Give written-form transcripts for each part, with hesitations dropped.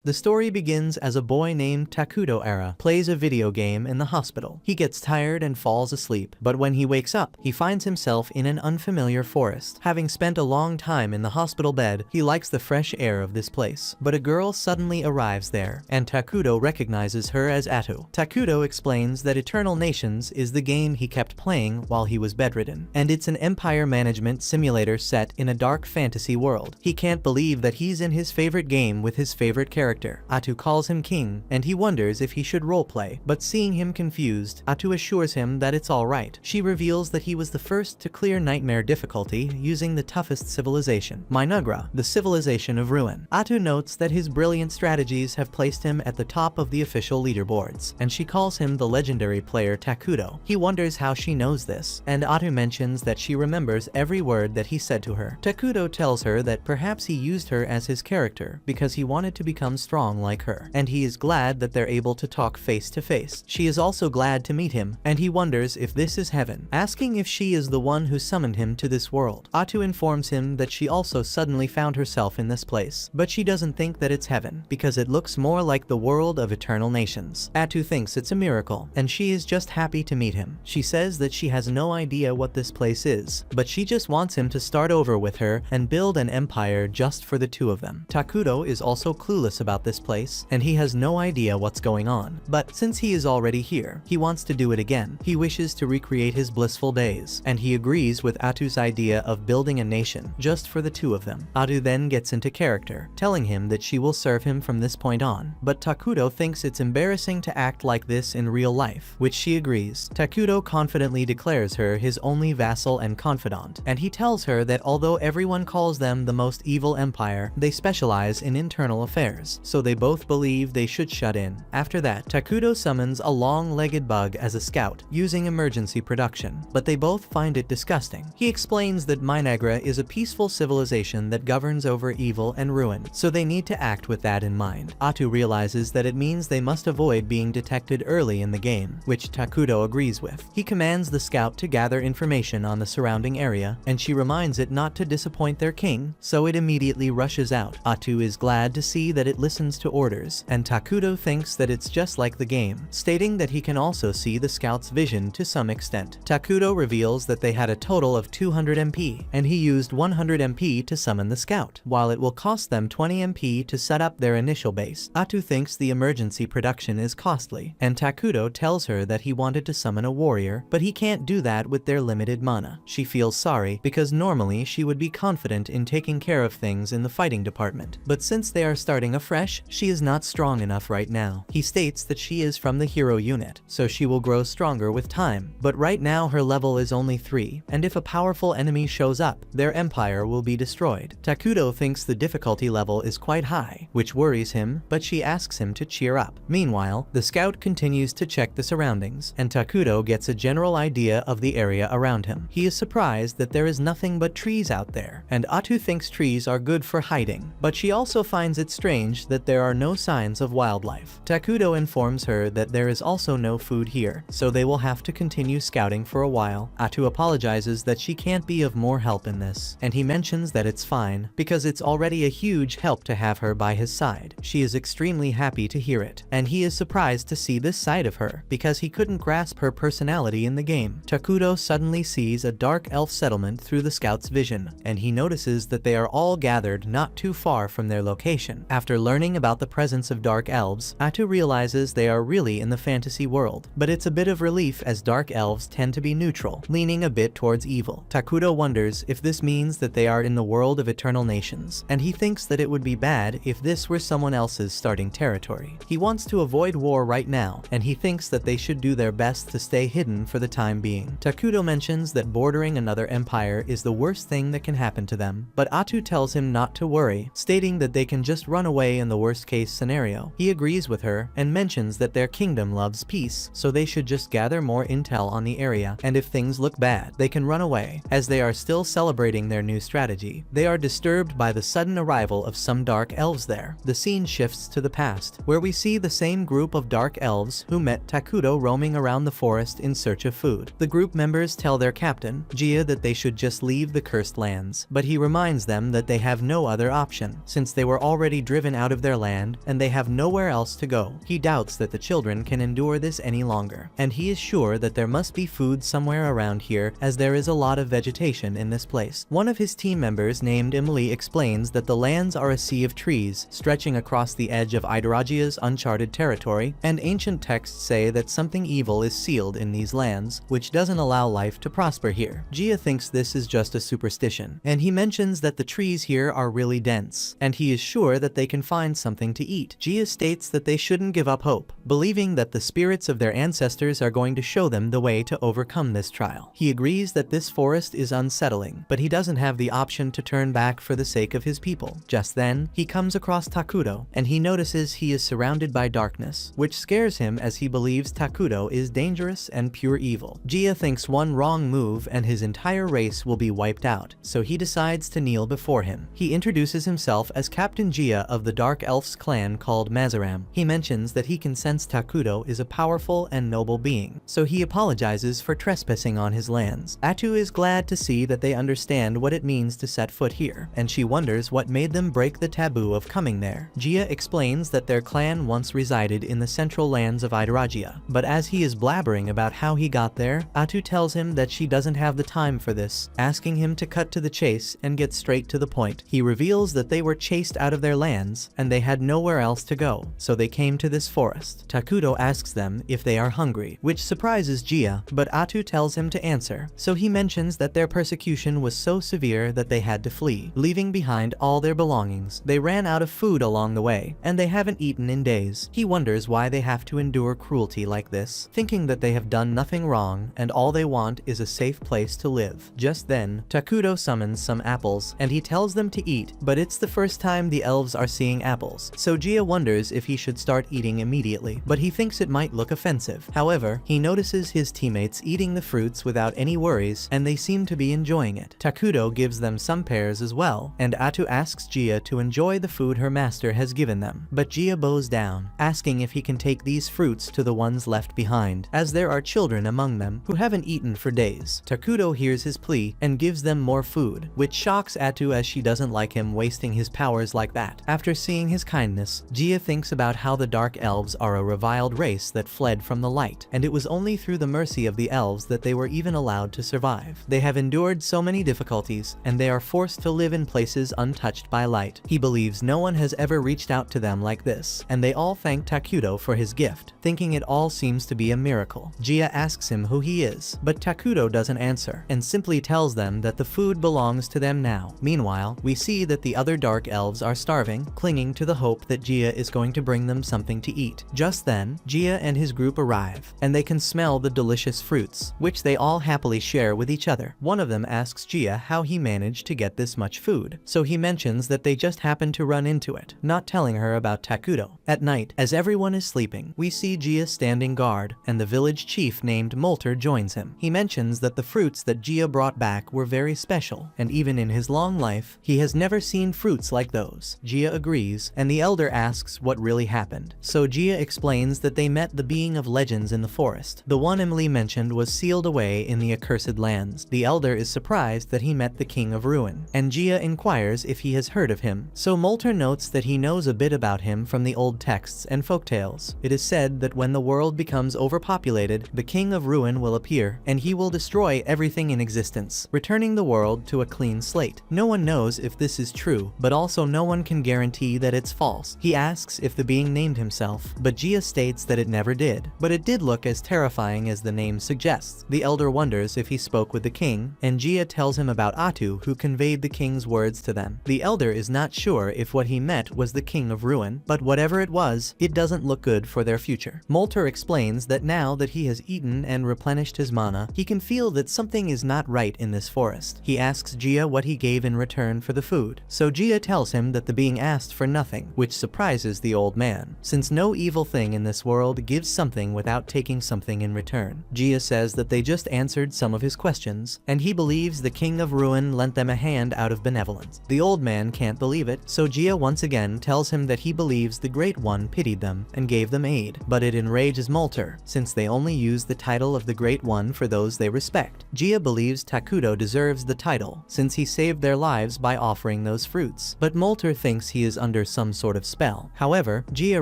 The story begins as a boy named Takudo plays a video game in the hospital. He gets tired and falls asleep, but when he wakes up, he finds himself in an unfamiliar forest. Having spent a long time in the hospital bed, he likes the fresh air of this place. But a girl suddenly arrives there, and Takudo recognizes her as Atu. Takudo explains that Eternal Nations is the game he kept playing while he was bedridden, and it's an empire management simulator set in a dark fantasy world. He can't believe that he's in his favorite game with his favorite character. Atu calls him king, and he wonders if he should roleplay, but seeing him confused, Atu assures him that it's alright. She reveals that he was the first to clear nightmare difficulty using the toughest civilization, Minagra, the civilization of ruin. Atu notes that his brilliant strategies have placed him at the top of the official leaderboards, and she calls him the legendary player Takudo. He wonders how she knows this, and Atu mentions that she remembers every word that he said to her. Takudo tells her that perhaps he used her as his character because he wanted to become strong like her, and he is glad that they're able to talk face to face. She is also glad to meet him, and he wonders if this is heaven, asking if she is the one who summoned him to this world. Atu informs him that she also suddenly found herself in this place, but she doesn't think that it's heaven, because it looks more like the world of Eternal Nations. Atu thinks it's a miracle, and she is just happy to meet him. She says that she has no idea what this place is, but she just wants him to start over with her and build an empire just for the two of them. Takudo is also clueless about this place, and he has no idea what's going on. But since he is already here, he wants to do it again. He wishes to recreate his blissful days, and he agrees with Atu's idea of building a nation just for the two of them. Atu then gets into character, telling him that she will serve him from this point on, but Takudo thinks it's embarrassing to act like this in real life, which she agrees. Takudo confidently declares her his only vassal and confidant, and he tells her that although everyone calls them the most evil empire, they specialize in internal affairs, so they both believe they should shut in. After that, Takudo summons a long-legged bug as a scout, using emergency production, but they both find it disgusting. He explains that Minagra is a peaceful civilization that governs over evil and ruin, so they need to act with that in mind. Atu realizes that it means they must avoid being detected early in the game, which Takudo agrees with. He commands the scout to gather information on the surrounding area, and she reminds it not to disappoint their king, so it immediately rushes out. Atu is glad to see that it listens to orders, and Takudo thinks that it's just like the game, stating that he can also see the scout's vision to some extent. Takudo reveals that they had a total of 200 MP, and he used 100 MP to summon the scout, while it will cost them 20 MP to set up their initial base. Atu thinks the emergency production is costly, and Takudo tells her that he wanted to summon a warrior, but he can't do that with their limited mana. She feels sorry because normally she would be confident in taking care of things in the fighting department, but since they are starting afresh, she is not strong enough right now. He states that she is from the hero unit, so she will grow stronger with time, but right now her level is only 3, and if a powerful enemy shows up, their empire will be destroyed. Takudo thinks the difficulty level is quite high, which worries him, but she asks him to cheer up. Meanwhile, the scout continues to check the surroundings, and Takudo gets a general idea of the area around him. He is surprised that there is nothing but trees out there, and Atu thinks trees are good for hiding, but she also finds it strange that there are no signs of wildlife. Takudo informs her that there is also no food here, so they will have to continue scouting for a while. Atu apologizes that she can't be of more help in this, and he mentions that it's fine, because it's already a huge help to have her by his side. She is extremely happy to hear it, and he is surprised to see this side of her, because he couldn't grasp her personality in the game. Takudo suddenly sees a dark elf settlement through the scout's vision, and he notices that they are all gathered not too far from their location. After learning about the presence of dark elves, Atu realizes they are really in the fantasy world, but it's a bit of relief as dark elves tend to be neutral, leaning a bit towards evil. Takudo wonders if this means that they are in the world of Eternal Nations, and he thinks that it would be bad if this were someone else's starting territory. He wants to avoid war right now, and he thinks that they should do their best to stay hidden for the time being. Takudo mentions that bordering another empire is the worst thing that can happen to them, but Atu tells him not to worry, stating that they can just run away in the worst case scenario. He agrees with her, and mentions that their kingdom loves peace, so they should just gather more intel on the area, and if things look bad, they can run away. As they are still celebrating their new strategy, they are disturbed by the sudden arrival of some dark elves there. The scene shifts to the past, where we see the same group of dark elves who met Takudo roaming around the forest in search of food. The group members tell their captain, Jia, that they should just leave the cursed lands, but he reminds them that they have no other option, since they were already driven out of of their land, and they have nowhere else to go. He doubts that the children can endure this any longer, and he is sure that there must be food somewhere around here, as there is a lot of vegetation in this place. One of his team members named Emily explains that the lands are a sea of trees, stretching across the edge of Idaragia's uncharted territory, and ancient texts say that something evil is sealed in these lands, which doesn't allow life to prosper here. Gia thinks this is just a superstition, and he mentions that the trees here are really dense, and he is sure that they can find something to eat. Gia states that they shouldn't give up hope, believing that the spirits of their ancestors are going to show them the way to overcome this trial. He agrees that this forest is unsettling, but he doesn't have the option to turn back for the sake of his people. Just then, he comes across Takudo, and he notices he is surrounded by darkness, which scares him as he believes Takudo is dangerous and pure evil. Gia thinks one wrong move and his entire race will be wiped out, so he decides to kneel before him. He introduces himself as Captain Gia of the Dark Elf's clan called Mazaram. He mentions that he can sense Takudo is a powerful and noble being, so he apologizes for trespassing on his lands. Atu is glad to see that they understand what it means to set foot here, and she wonders what made them break the taboo of coming there. Gia explains that their clan once resided in the central lands of Idaragia, but as he is blabbering about how he got there, Atu tells him that she doesn't have the time for this, asking him to cut to the chase and get straight to the point. He reveals that they were chased out of their lands, and they had nowhere else to go, so they came to this forest. Takudo asks them if they are hungry, which surprises Gia, but Atu tells him to answer, so he mentions that their persecution was so severe that they had to flee, leaving behind all their belongings. They ran out of food along the way, and they haven't eaten in days. He wonders why they have to endure cruelty like this, thinking that they have done nothing wrong, and all they want is a safe place to live. Just then, Takudo summons some apples, and he tells them to eat, but it's the first time the elves are seeing apples, so Gia wonders if he should start eating immediately, but he thinks it might look offensive. However, he notices his teammates eating the fruits without any worries, and they seem to be enjoying it. Takudo gives them some pears as well, and Atu asks Gia to enjoy the food her master has given them, but Gia bows down, asking if he can take these fruits to the ones left behind, as there are children among them who haven't eaten for days. Takudo hears his plea and gives them more food, which shocks Atu as she doesn't like him wasting his powers like that. After seeing his kindness, Gia thinks about how the Dark Elves are a reviled race that fled from the light, and it was only through the mercy of the elves that they were even allowed to survive. They have endured so many difficulties, and they are forced to live in places untouched by light. He believes no one has ever reached out to them like this, and they all thank Takudo for his gift, thinking it all seems to be a miracle. Gia asks him who he is, but Takudo doesn't answer, and simply tells them that the food belongs to them now. Meanwhile, we see that the other Dark Elves are starving, clinging to the hope that Gia is going to bring them something to eat. Just then, Gia and his group arrive, and they can smell the delicious fruits, which they all happily share with each other. One of them asks Gia how he managed to get this much food, so he mentions that they just happened to run into it, not telling her about Takudo. At night, as everyone is sleeping, we see Gia standing guard, and the village chief named Molter joins him. He mentions that the fruits that Gia brought back were very special, and even in his long life, he has never seen fruits like those. Gia agrees, and the elder asks what really happened. So Gia explains that they met the being of legends in the forest. The one Emily mentioned was sealed away in the accursed lands. The elder is surprised that he met the King of Ruin, and Gia inquires if he has heard of him. So Molter notes that he knows a bit about him from the old texts and folktales. It is said that when the world becomes overpopulated, the King of Ruin will appear, and he will destroy everything in existence, returning the world to a clean slate. No one knows if this is true, but also no one can guarantee that it's false. He asks if the being named himself, but Gia states that it never did, but it did look as terrifying as the name suggests. The elder wonders if he spoke with the king, and Gia tells him about Atu, who conveyed the king's words to them. The elder is not sure if what he met was the King of Ruin, but whatever it was, it doesn't look good for their future. Molter explains that now that he has eaten and replenished his mana, he can feel that something is not right in this forest. He asks Gia what he gave in return for the food, so Gia tells him that the being asked for nothing, which surprises the old man, since no evil thing in this world gives something without taking something in return. Gia says that they just answered some of his questions, and he believes the King of Ruin lent them a hand out of benevolence. The old man can't believe it, so Gia once again tells him that he believes the Great One pitied them and gave them aid, but it enrages Molter, since they only use the title of the Great One for those they respect. Gia believes Takudo deserves the title, since he saved their lives by offering those fruits, but Molter thinks he is under under some sort of spell. However, Gia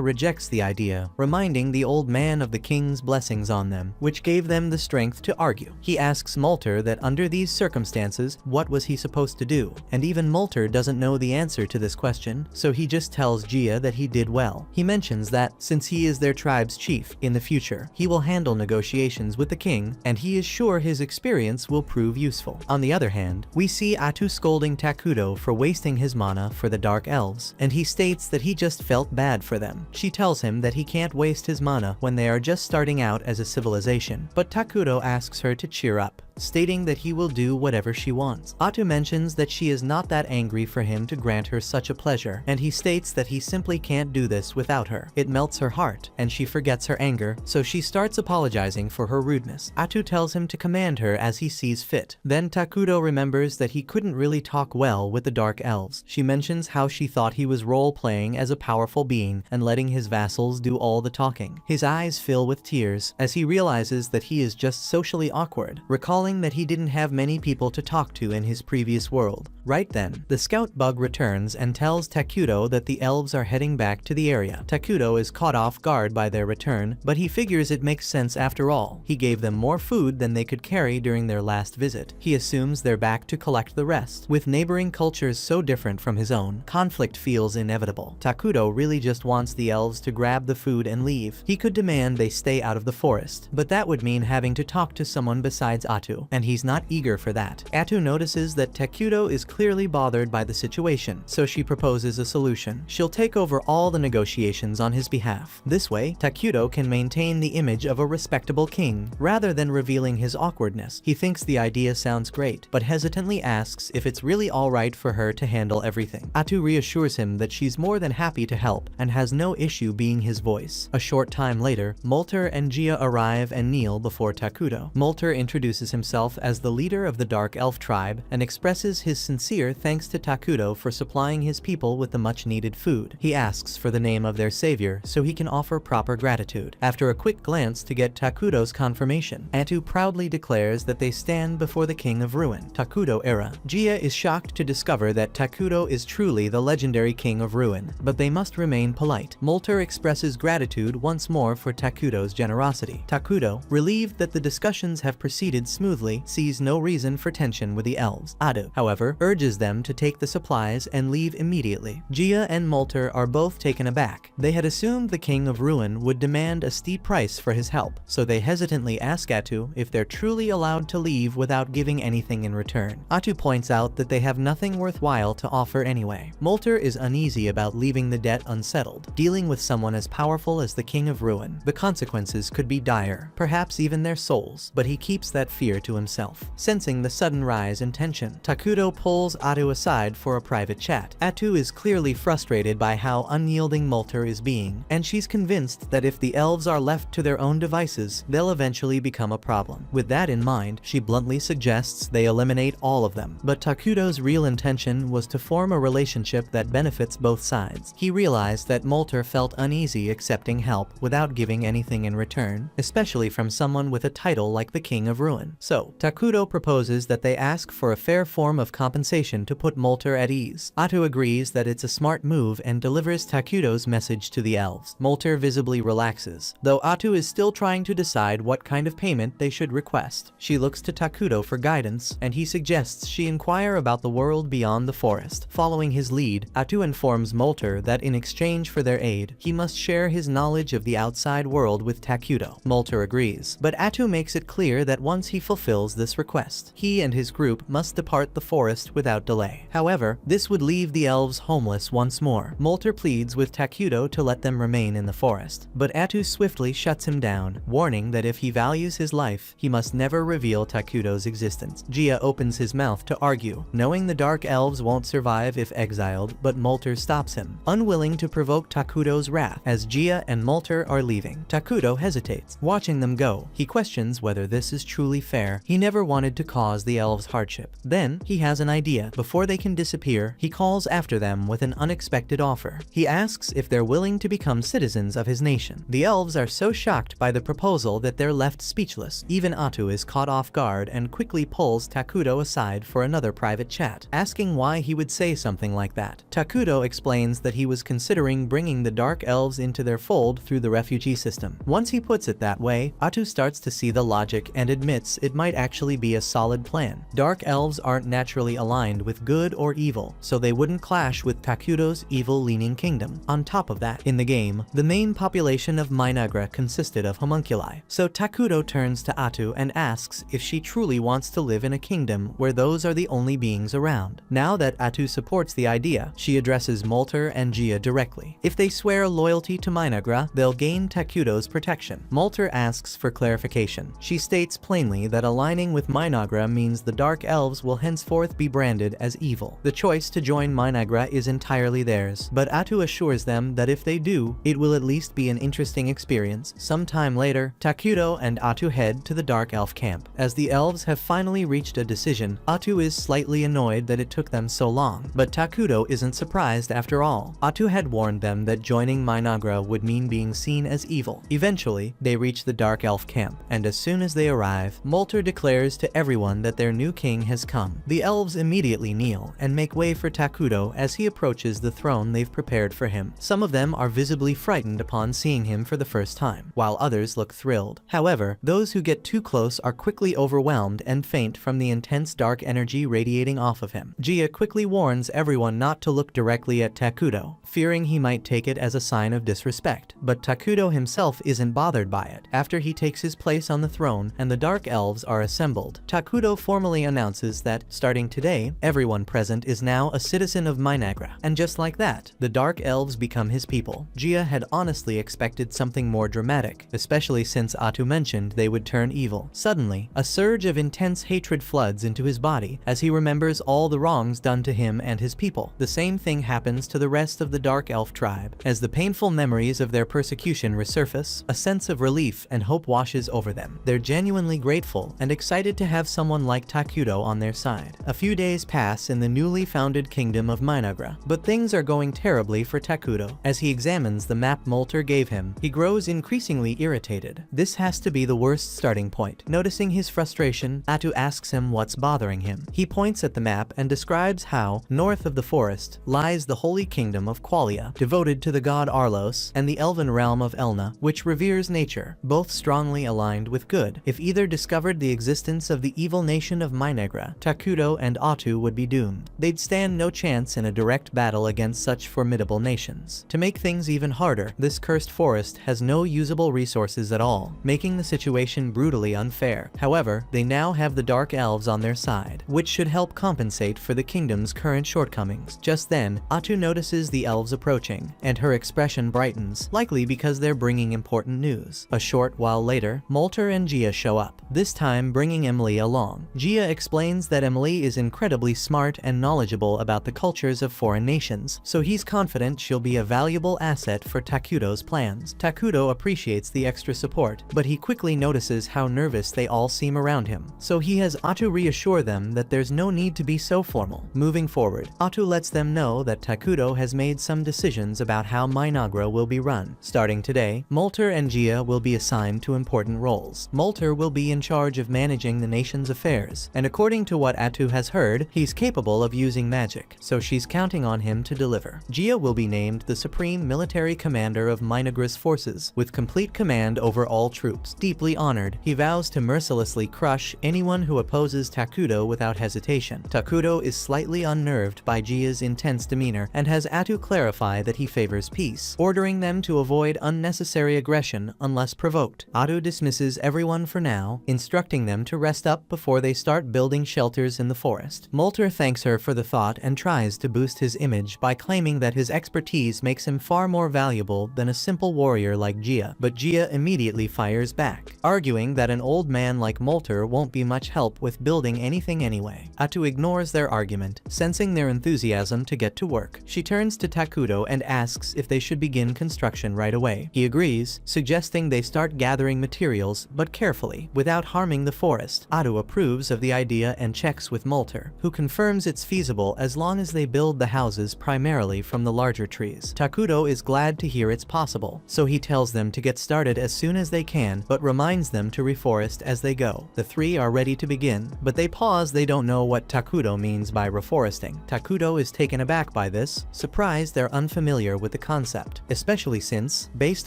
rejects the idea, reminding the old man of the king's blessings on them, which gave them the strength to argue. He asks Molter that under these circumstances, what was he supposed to do? And even Molter doesn't know the answer to this question, so he just tells Gia that he did well. He mentions that, since he is their tribe's chief, in the future, he will handle negotiations with the king, and he is sure his experience will prove useful. On the other hand, we see Atu scolding Takuto for wasting his mana for the Dark Elves, and he states that he just felt bad for them. She tells him that he can't waste his mana when they are just starting out as a civilization, but Takuto asks her to cheer up, stating that he will do whatever she wants. Atu mentions that she is not that angry for him to grant her such a pleasure, and he states that he simply can't do this without her. It melts her heart, and she forgets her anger, so she starts apologizing for her rudeness. Atu tells him to command her as he sees fit. Then Takuto remembers that he couldn't really talk well with the Dark Elves. She mentions how she thought he was role-playing as a powerful being and letting his vassals do all the talking. His eyes fill with tears as he realizes that he is just socially awkward, recalling that he didn't have many people to talk to in his previous world. Right then, the scout bug returns and tells Takuto that the elves are heading back to the area. Takuto is caught off guard by their return, but he figures it makes sense after all. He gave them more food than they could carry during their last visit. He assumes they're back to collect the rest. With neighboring cultures so different from his own, conflict feels inevitable. Takuto really just wants the elves to grab the food and leave. He could demand they stay out of the forest, but that would mean having to talk to someone besides Atu, and he's not eager for that. Atu notices that Takuto is clearly bothered by the situation, so she proposes a solution. She'll take over all the negotiations on his behalf. This way, Takuto can maintain the image of a respectable king, rather than revealing his awkwardness. He thinks the idea sounds great, but hesitantly asks if it's really alright for her to handle everything. Atu reassures him that she's more than happy to help, and has no issue being his voice. A short time later, Molter and Gia arrive and kneel before Takuto. Molter introduces himself as the leader of the Dark Elf tribe, and expresses his sincere thanks to Takuto for supplying his people with the much-needed food. He asks for the name of their savior so he can offer proper gratitude. After a quick glance to get Takuto's confirmation, Atu proudly declares that they stand before the King of Ruin. Takuto era. Gia is shocked to discover that Takuto is truly the legendary King of Ruin, but they must remain polite. Molter expresses gratitude once more for Takuto's generosity. Takuto, relieved that the discussions have proceeded smoothly, sees no reason for tension with the elves. Atu, however, urges them to take the supplies and leave immediately. Gia and Molter are both taken aback. They had assumed the King of Ruin would demand a steep price for his help, so they hesitantly ask Atu if they're truly allowed to leave without giving anything in return. Atu points out that they have nothing worthwhile to offer anyway. Molter is uneasy about leaving the debt unsettled. Dealing with someone as powerful as the King of Ruin, the consequences could be dire, perhaps even their souls, but he keeps that fear to himself. Sensing the sudden rise in tension, Takuto pulls Atu aside for a private chat. Atu is clearly frustrated by how unyielding Molter is being, and she's convinced that if the elves are left to their own devices, they'll eventually become a problem. With that in mind, she bluntly suggests they eliminate all of them. But Takuto's real intention was to form a relationship that benefits both sides. He realized that Molter felt uneasy accepting help without giving anything in return, especially from someone with a title like the King of Ruin. So, Takuto proposes that they ask for a fair form of compensation to put Molter at ease. Atu agrees that it's a smart move and delivers Takuto's message to the elves. Molter visibly relaxes, though Atu is still trying to decide what kind of payment they should request. She looks to Takuto for guidance, and he suggests she inquire about the world beyond the forest. Following his lead, Atu informs Molter that in exchange for their aid, he must share his knowledge of the outside world with Takuto. Molter agrees, but Atu makes it clear that once he fulfills this request, he and his group must depart the forest without delay. However, this would leave the elves homeless once more. Molter pleads with Takuto to let them remain in the forest, but Atu swiftly shuts him down, warning that if he values his life, he must never reveal Takuto's existence. Gia opens his mouth to argue, knowing the Dark Elves won't survive if exiled, but Molter stops him, unwilling to provoke Takuto's wrath. As Gia and Molter are leaving, Takuto hesitates. Watching them go, he questions whether this is truly fair. fair, he never wanted to cause the elves hardship. Then, he has an idea. Before they can disappear, he calls after them with an unexpected offer. He asks if they're willing to become citizens of his nation. The elves are so shocked by the proposal that they're left speechless. Even Atu is caught off guard and quickly pulls Takudo aside for another private chat, asking why he would say something like that. Takudo explains that he was considering bringing the Dark Elves into their fold through the refugee system. Once he puts it that way, Atu starts to see the logic and admits it might actually be a solid plan. Dark Elves aren't naturally aligned with good or evil, so they wouldn't clash with Takudo's evil-leaning kingdom. On top of that, in the game, the main population of Minagra consisted of homunculi, so Takudo turns to Atu and asks if she truly wants to live in a kingdom where those are the only beings around. Now that Atu supports the idea, she addresses Molter and Gia directly. If they swear loyalty to Minagra, they'll gain Takudo's protection. Molter asks for clarification. She states plainly that aligning with Minagra means the Dark Elves will henceforth be branded as evil. The choice to join Minagra is entirely theirs, but Atu assures them that if they do, it will at least be an interesting experience. Sometime later, Takudo and Atu head to the Dark Elf camp. As the elves have finally reached a decision, Atu is slightly annoyed that it took them so long, but Takudo isn't surprised after all. Atu had warned them that joining Minagra would mean being seen as evil. Eventually, they reach the Dark Elf camp, and as soon as they arrive, Molter declares to everyone that their new king has come. The elves immediately kneel and make way for Takudo as he approaches the throne they've prepared for him. Some of them are visibly frightened upon seeing him for the first time, while others look thrilled. However, those who get too close are quickly overwhelmed and faint from the intense dark energy radiating off of him. Gia quickly warns everyone not to look directly at Takudo, fearing he might take it as a sign of disrespect. But Takudo himself isn't bothered by it. After he takes his place on the throne and the Dark Elves are assembled, Takudo formally announces that, starting today, everyone present is now a citizen of Minagra. And just like that, the Dark Elves become his people. Gia had honestly expected something more dramatic, especially since Atu mentioned they would turn evil. Suddenly, a surge of intense hatred floods into his body as he remembers all the wrongs done to him and his people. The same thing happens to the rest of the Dark Elf tribe. As the painful memories of their persecution resurface, a sense of relief and hope washes over them. They're genuinely grateful and excited to have someone like Takudo on their side. A few days pass in the newly founded kingdom of Minagra, but things are going terribly for Takudo. As he examines the map Molter gave him, he grows increasingly irritated. This has to be the worst starting point. Noticing his frustration, Atu asks him what's bothering him. He points at the map and describes how, north of the forest, lies the holy kingdom of Qualia, devoted to the god Arlos, and the elven realm of Elna, which reveres nature, both strongly aligned with good. If either discovered the existence of the evil nation of Minagra, Takudo and Atu would be doomed. They'd stand no chance in a direct battle against such formidable nations. To make things even harder, this cursed forest has no usable resources at all, making the situation brutally unfair. However, they now have the Dark Elves on their side, which should help compensate for the kingdom's current shortcomings. Just then, Atu notices the elves approaching, and her expression brightens, likely because they're bringing important news. A short while later, Molter and Gia show up, this time bringing Emily along. Gia explains that Emily is incredibly smart and knowledgeable about the cultures of foreign nations, so he's confident she'll be a valuable asset for Takudo's plans. Takudo appreciates the extra support, but he quickly notices how nervous they all seem around him, so he has Atu reassure them that there's no need to be so formal. Moving forward, Atu lets them know that Takudo has made some decisions about how Minagra will be run. Starting today, Molter and Gia will be assigned to important roles. Molter will be in charge of managing the nation's affairs, and according to what Atu has heard, he's capable of using magic, so she's counting on him to deliver. Gia will be named the supreme military commander of Minagra's forces, with complete command over all troops. Deeply honored, he vows to mercilessly crush anyone who opposes Takudo without hesitation. Takudo is slightly unnerved by Gia's intense demeanor and has Atu clarify that he favors peace, ordering them to avoid unnecessary aggression unless provoked. Atu dismisses everyone for now, instructing them to rest up before they start building shelters in the forest. Molter thanks her for the thought and tries to boost his image by claiming that his expertise makes him far more valuable than a simple warrior like Gia, but Gia immediately fires back, arguing that an old man like Molter won't be much help with building anything anyway. Atu ignores their argument, sensing their enthusiasm to get to work. She turns to Takudo and asks if they should begin construction right away. He agrees, suggesting they start gathering materials, but carefully, without harming trimming the forest. Atu approves of the idea and checks with Molter, who confirms it's feasible as long as they build the houses primarily from the larger trees. Takudo is glad to hear it's possible, so he tells them to get started as soon as they can, but reminds them to reforest as they go. The three are ready to begin, but they pause. They don't know what Takudo means by reforesting. Takudo is taken aback by this, surprised they're unfamiliar with the concept, especially since, based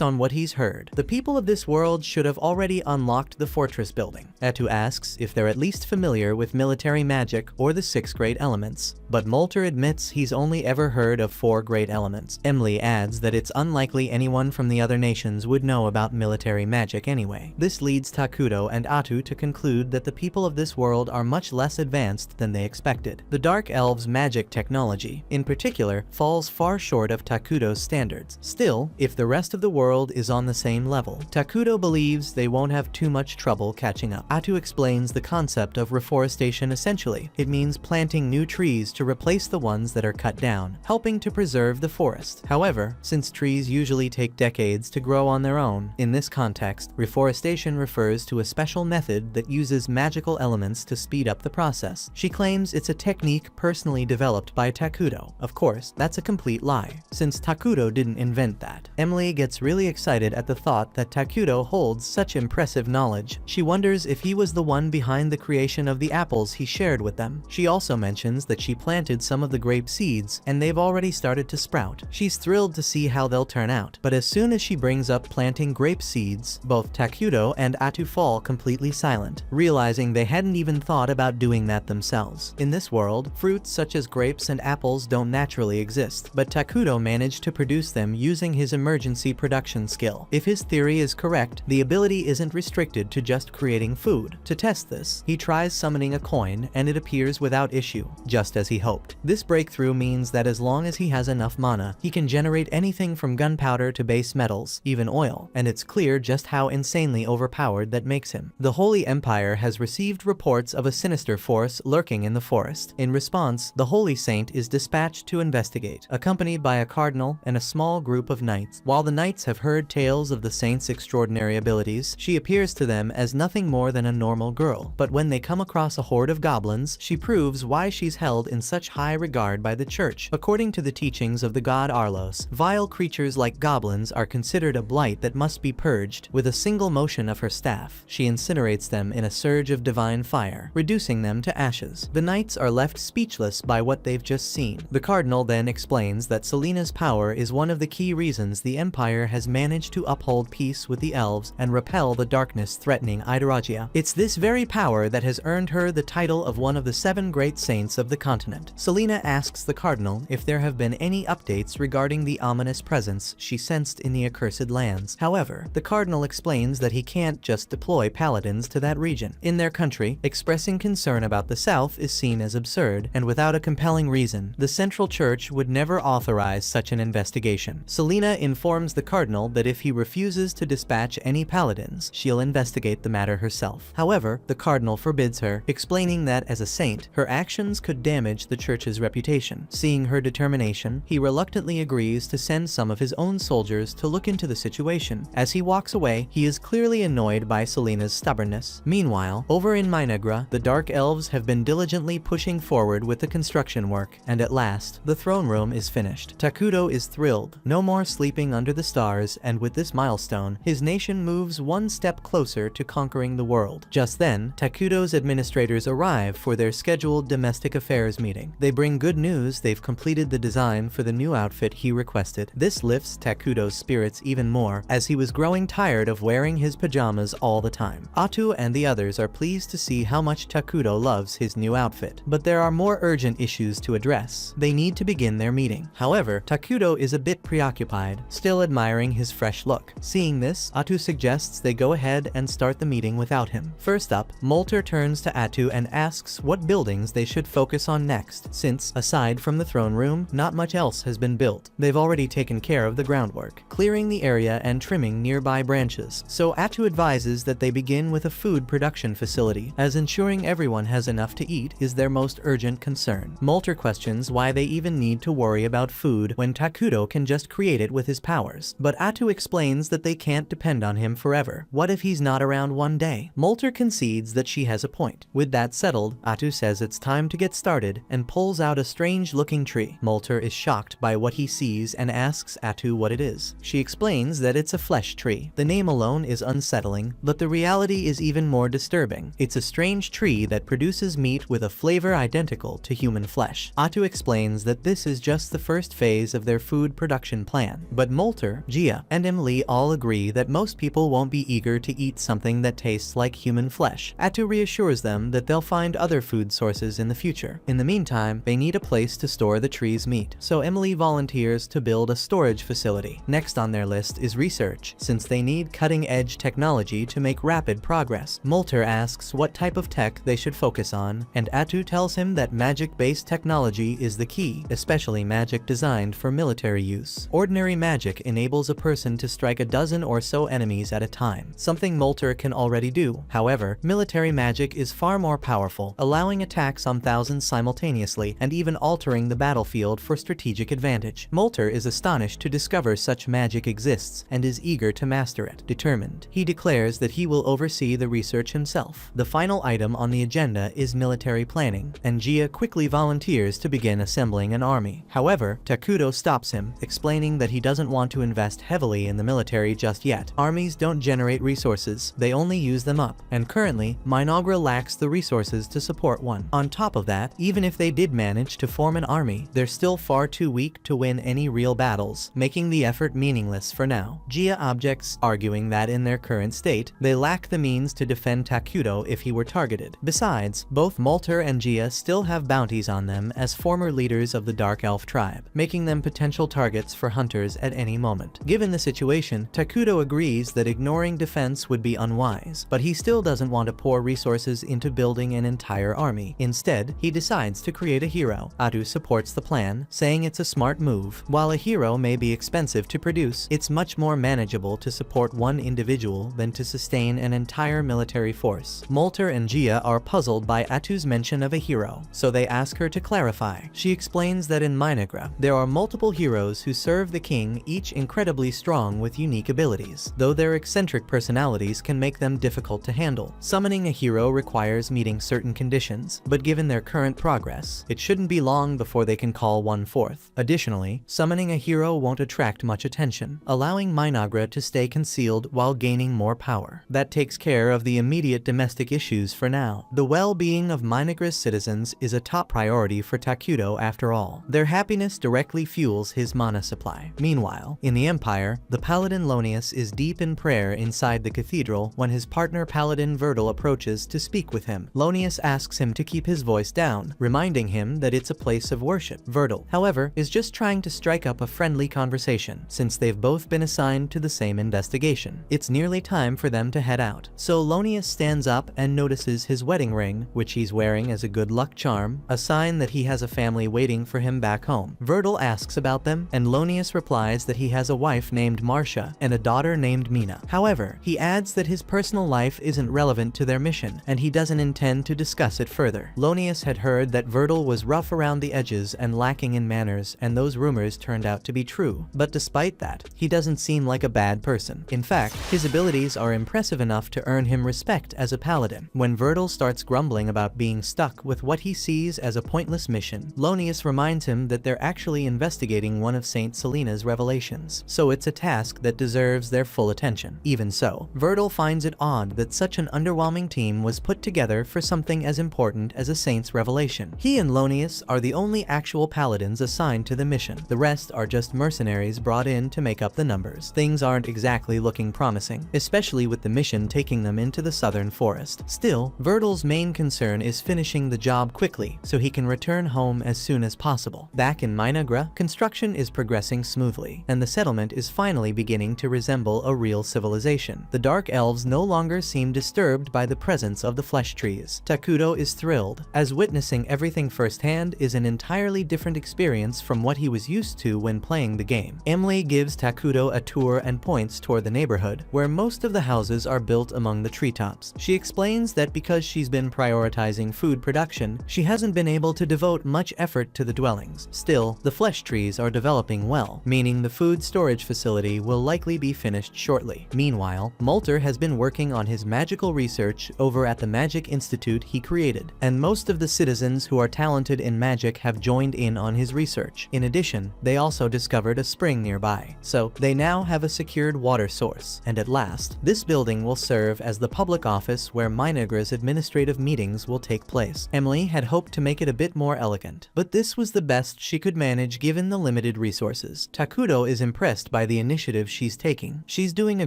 on what he's heard, the people of this world should have already unlocked the fortress building. Atu asks if they're at least familiar with military magic or the 6 great elements, but Molter admits he's only ever heard of 4 great elements. Emily adds that it's unlikely anyone from the other nations would know about military magic anyway. This leads Takudo and Atu to conclude that the people of this world are much less advanced than they expected. The Dark Elves' magic technology, in particular, falls far short of Takudo's standards. Still, if the rest of the world is on the same level, Takudo believes they won't have too much trouble catching up. Atu explains the concept of reforestation essentially. It means planting new trees to replace the ones that are cut down, helping to preserve the forest. However, since trees usually take decades to grow on their own, in this context, reforestation refers to a special method that uses magical elements to speed up the process. She claims it's a technique personally developed by Takudo. Of course, that's a complete lie, since Takudo didn't invent that. Emily gets really excited at the thought that Takudo holds such impressive knowledge. She wonders if he was the one behind the creation of the apples he shared with them. She also mentions that she planted some of the grape seeds, and they've already started to sprout. She's thrilled to see how they'll turn out, but as soon as she brings up planting grape seeds, both Takudo and Atu fall completely silent, realizing they hadn't even thought about doing that themselves. In this world, fruits such as grapes and apples don't naturally exist, but Takudo managed to produce them using his emergency production skill. If his theory is correct, the ability isn't restricted to just creating food. To test this, he tries summoning a coin, and it appears without issue, just as he hoped. This breakthrough means that as long as he has enough mana, he can generate anything from gunpowder to base metals, even oil, and it's clear just how insanely overpowered that makes him. The Holy Empire has received reports of a sinister force lurking in the forest. In response, the Holy Saint is dispatched to investigate, accompanied by a cardinal and a small group of knights. While the knights have heard tales of the saint's extraordinary abilities, she appears to them as nothing more than a normal girl. But when they come across a horde of goblins, she proves why she's held in such high regard by the church. According to the teachings of the god Arlos, vile creatures like goblins are considered a blight that must be purged. With a single motion of her staff, she incinerates them in a surge of divine fire, reducing them to ashes. The knights are left speechless by what they've just seen. The cardinal then explains that Selena's power is one of the key reasons the Empire has managed to uphold peace with the elves and repel the darkness threatening Ideragia. It's this very power that has earned her the title of one of the 7 great saints of the continent. Selena asks the cardinal if there have been any updates regarding the ominous presence she sensed in the accursed lands. However, the cardinal explains that he can't just deploy paladins to that region. In their country, expressing concern about the south is seen as absurd, and without a compelling reason, the central church would never authorize such an investigation. Selena informs the cardinal that if he refuses to dispatch any paladins, she'll investigate the matter herself. However, the cardinal forbids her, explaining that as a saint, her actions could damage the church's reputation. Seeing her determination, he reluctantly agrees to send some of his own soldiers to look into the situation. As he walks away, he is clearly annoyed by Selena's stubbornness. Meanwhile, over in Minagra, the Dark Elves have been diligently pushing forward with the construction work, and at last, the throne room is finished. Takudo is thrilled. No more sleeping under the stars, and with this milestone, his nation moves one step closer to conquering the world. Just then, Takudo's administrators arrive for their scheduled domestic affairs meeting. They bring good news: they've completed the design for the new outfit he requested. This lifts Takudo's spirits even more, as he was growing tired of wearing his pajamas all the time. Atu and the others are pleased to see how much Takudo loves his new outfit. But there are more urgent issues to address. They need to begin their meeting. However, Takudo is a bit preoccupied, still admiring his fresh look. Seeing this, Atu suggests they go ahead and start the meeting without him. First up, Molter turns to Atu and asks what buildings they should focus on next, since, aside from the throne room, not much else has been built. They've already taken care of the groundwork, clearing the area and trimming nearby branches. So Atu advises that they begin with a food production facility, as ensuring everyone has enough to eat is their most urgent concern. Molter questions why they even need to worry about food when Takudo can just create it with his powers. But Atu explains that they can't depend on him forever. What if he's not around one day? Molter concedes that she has a point. With that settled, Atu says it's time to get started and pulls out a strange-looking tree. Molter is shocked by what he sees and asks Atu what it is. She explains that it's a flesh tree. The name alone is unsettling, but the reality is even more disturbing. It's a strange tree that produces meat with a flavor identical to human flesh. Atu explains that this is just the first phase of their food production plan. But Molter, Gia, and Emily all agree that most people won't be eager to eat something that tastes like human flesh. Atu reassures them that they'll find other food sources in the future. In the meantime, they need a place to store the tree's meat, so Emily volunteers to build a storage facility. Next on their list is research, since they need cutting-edge technology to make rapid progress. Molter asks what type of tech they should focus on, and Atu tells him that magic-based technology is the key, especially magic designed for military use. Ordinary magic enables a person to strike a dozen or so enemies at a time, something Molter can already do. However, military magic is far more powerful, allowing attacks on thousands simultaneously and even altering the battlefield for strategic advantage. Molter is astonished to discover such magic exists and is eager to master it. Determined, he declares that he will oversee the research himself. The final item on the agenda is military planning, and Gia quickly volunteers to begin assembling an army. However, Takudo stops him, explaining that he doesn't want to invest heavily in the military just yet. Armies don't generate resources, they only use them up, and currently, Minogra lacks the resources to support one. On top of that, even if they did manage to form an army, they're still far too weak to win any real battles, making the effort meaningless for now. Gia objects, arguing that in their current state, they lack the means to defend Takudo if he were targeted. Besides, both Molter and Gia still have bounties on them as former leaders of the Dark Elf tribe, making them potential targets for hunters at any moment. Given the situation, Takudo agrees that ignoring defense would be unwise, but he still doesn't want to pour resources into building an entire army. Instead, he decides to create a hero. Atu supports the plan, saying it's a smart move. While a hero may be expensive to produce, it's much more manageable to support one individual than to sustain an entire military force. Molter and Gia are puzzled by Atu's mention of a hero, so they ask her to clarify. She explains that in Minogra, there are multiple heroes who serve the king, each incredibly strong with unique abilities, though their eccentric personalities can make them difficult to handle. Summoning a hero requires meeting certain conditions, but given their current progress, it shouldn't be long before they can call one forth. Additionally, summoning a hero won't attract much attention, allowing Minogra to stay concealed while gaining more power. That takes care of the immediate domestic issues for now. The well-being of Minogra's citizens is a top priority for Takudo after all. Their happiness directly fuels his mana supply. Meanwhile, in the Empire, the paladin Lonius is deep in prayer inside the cathedral when his partner paladin Verdal approaches to speak with him. Lonius asks him to keep his voice down, reminding him that it's a place of worship. Verdal, however, is just trying to strike up a friendly conversation, since they've both been assigned to the same investigation. It's nearly time for them to head out, so Lonius stands up and notices his wedding ring, which he's wearing as a good luck charm, a sign that he has a family waiting for him back home. Verdal asks about them, and Lonius replies that he has a wife named Marcia and a daughter named Mina. However, he adds that his personal life isn't relevant to their mission, and he doesn't intend to discuss it further. Lonius had heard that Verdal was rough around the edges and lacking in manners, and those rumors turned out to be true. But despite that, he doesn't seem like a bad person. In fact, his abilities are impressive enough to earn him respect as a paladin. When Verdal starts grumbling about being stuck with what he sees as a pointless mission, Lonius reminds him that they're actually investigating one of Saint Selena's revelations, so it's a task that deserves their full attention. Even so, Verdal finds it odd that such an underwhelming team was put together for something as important as a saint's revelation. He and Lonius are the only actual paladins assigned to the mission. The rest are just mercenaries brought in to make up the numbers. Things aren't exactly looking promising, especially with the mission taking them into the southern forest. Still, Verdal's main concern is finishing the job quickly so he can return home as soon as possible. Back in Minogra, construction is progressing smoothly, and the settlement is finally beginning to resemble a real civilization. The Dark Elves no longer seem disturbed by the presence of the flesh trees. Takudo is thrilled, as witnessing everything firsthand is an entirely different experience from what he was used to when playing the game. Emily gives Takudo a tour and points toward the neighborhood, where most of the houses are built among the treetops. She explains that because she's been prioritizing food production, she hasn't been able to devote much effort to the dwellings. Still, the flesh trees are developing well, meaning the food storage facility will likely be finished shortly. Meanwhile, Molter has been working on his magical research over at the Magic Institute he created, and most of the citizens who are talented in magic have joined in on his research. In addition, they also discovered a spring nearby, so they now have a secured water source. And at last, this building will serve as the public office where Minagra's administrative meetings will take place. Emily had hoped to make it a bit more elegant, but this was the best she could manage given the limited resources. Takudo is impressed by the initiative she's taking. She's doing a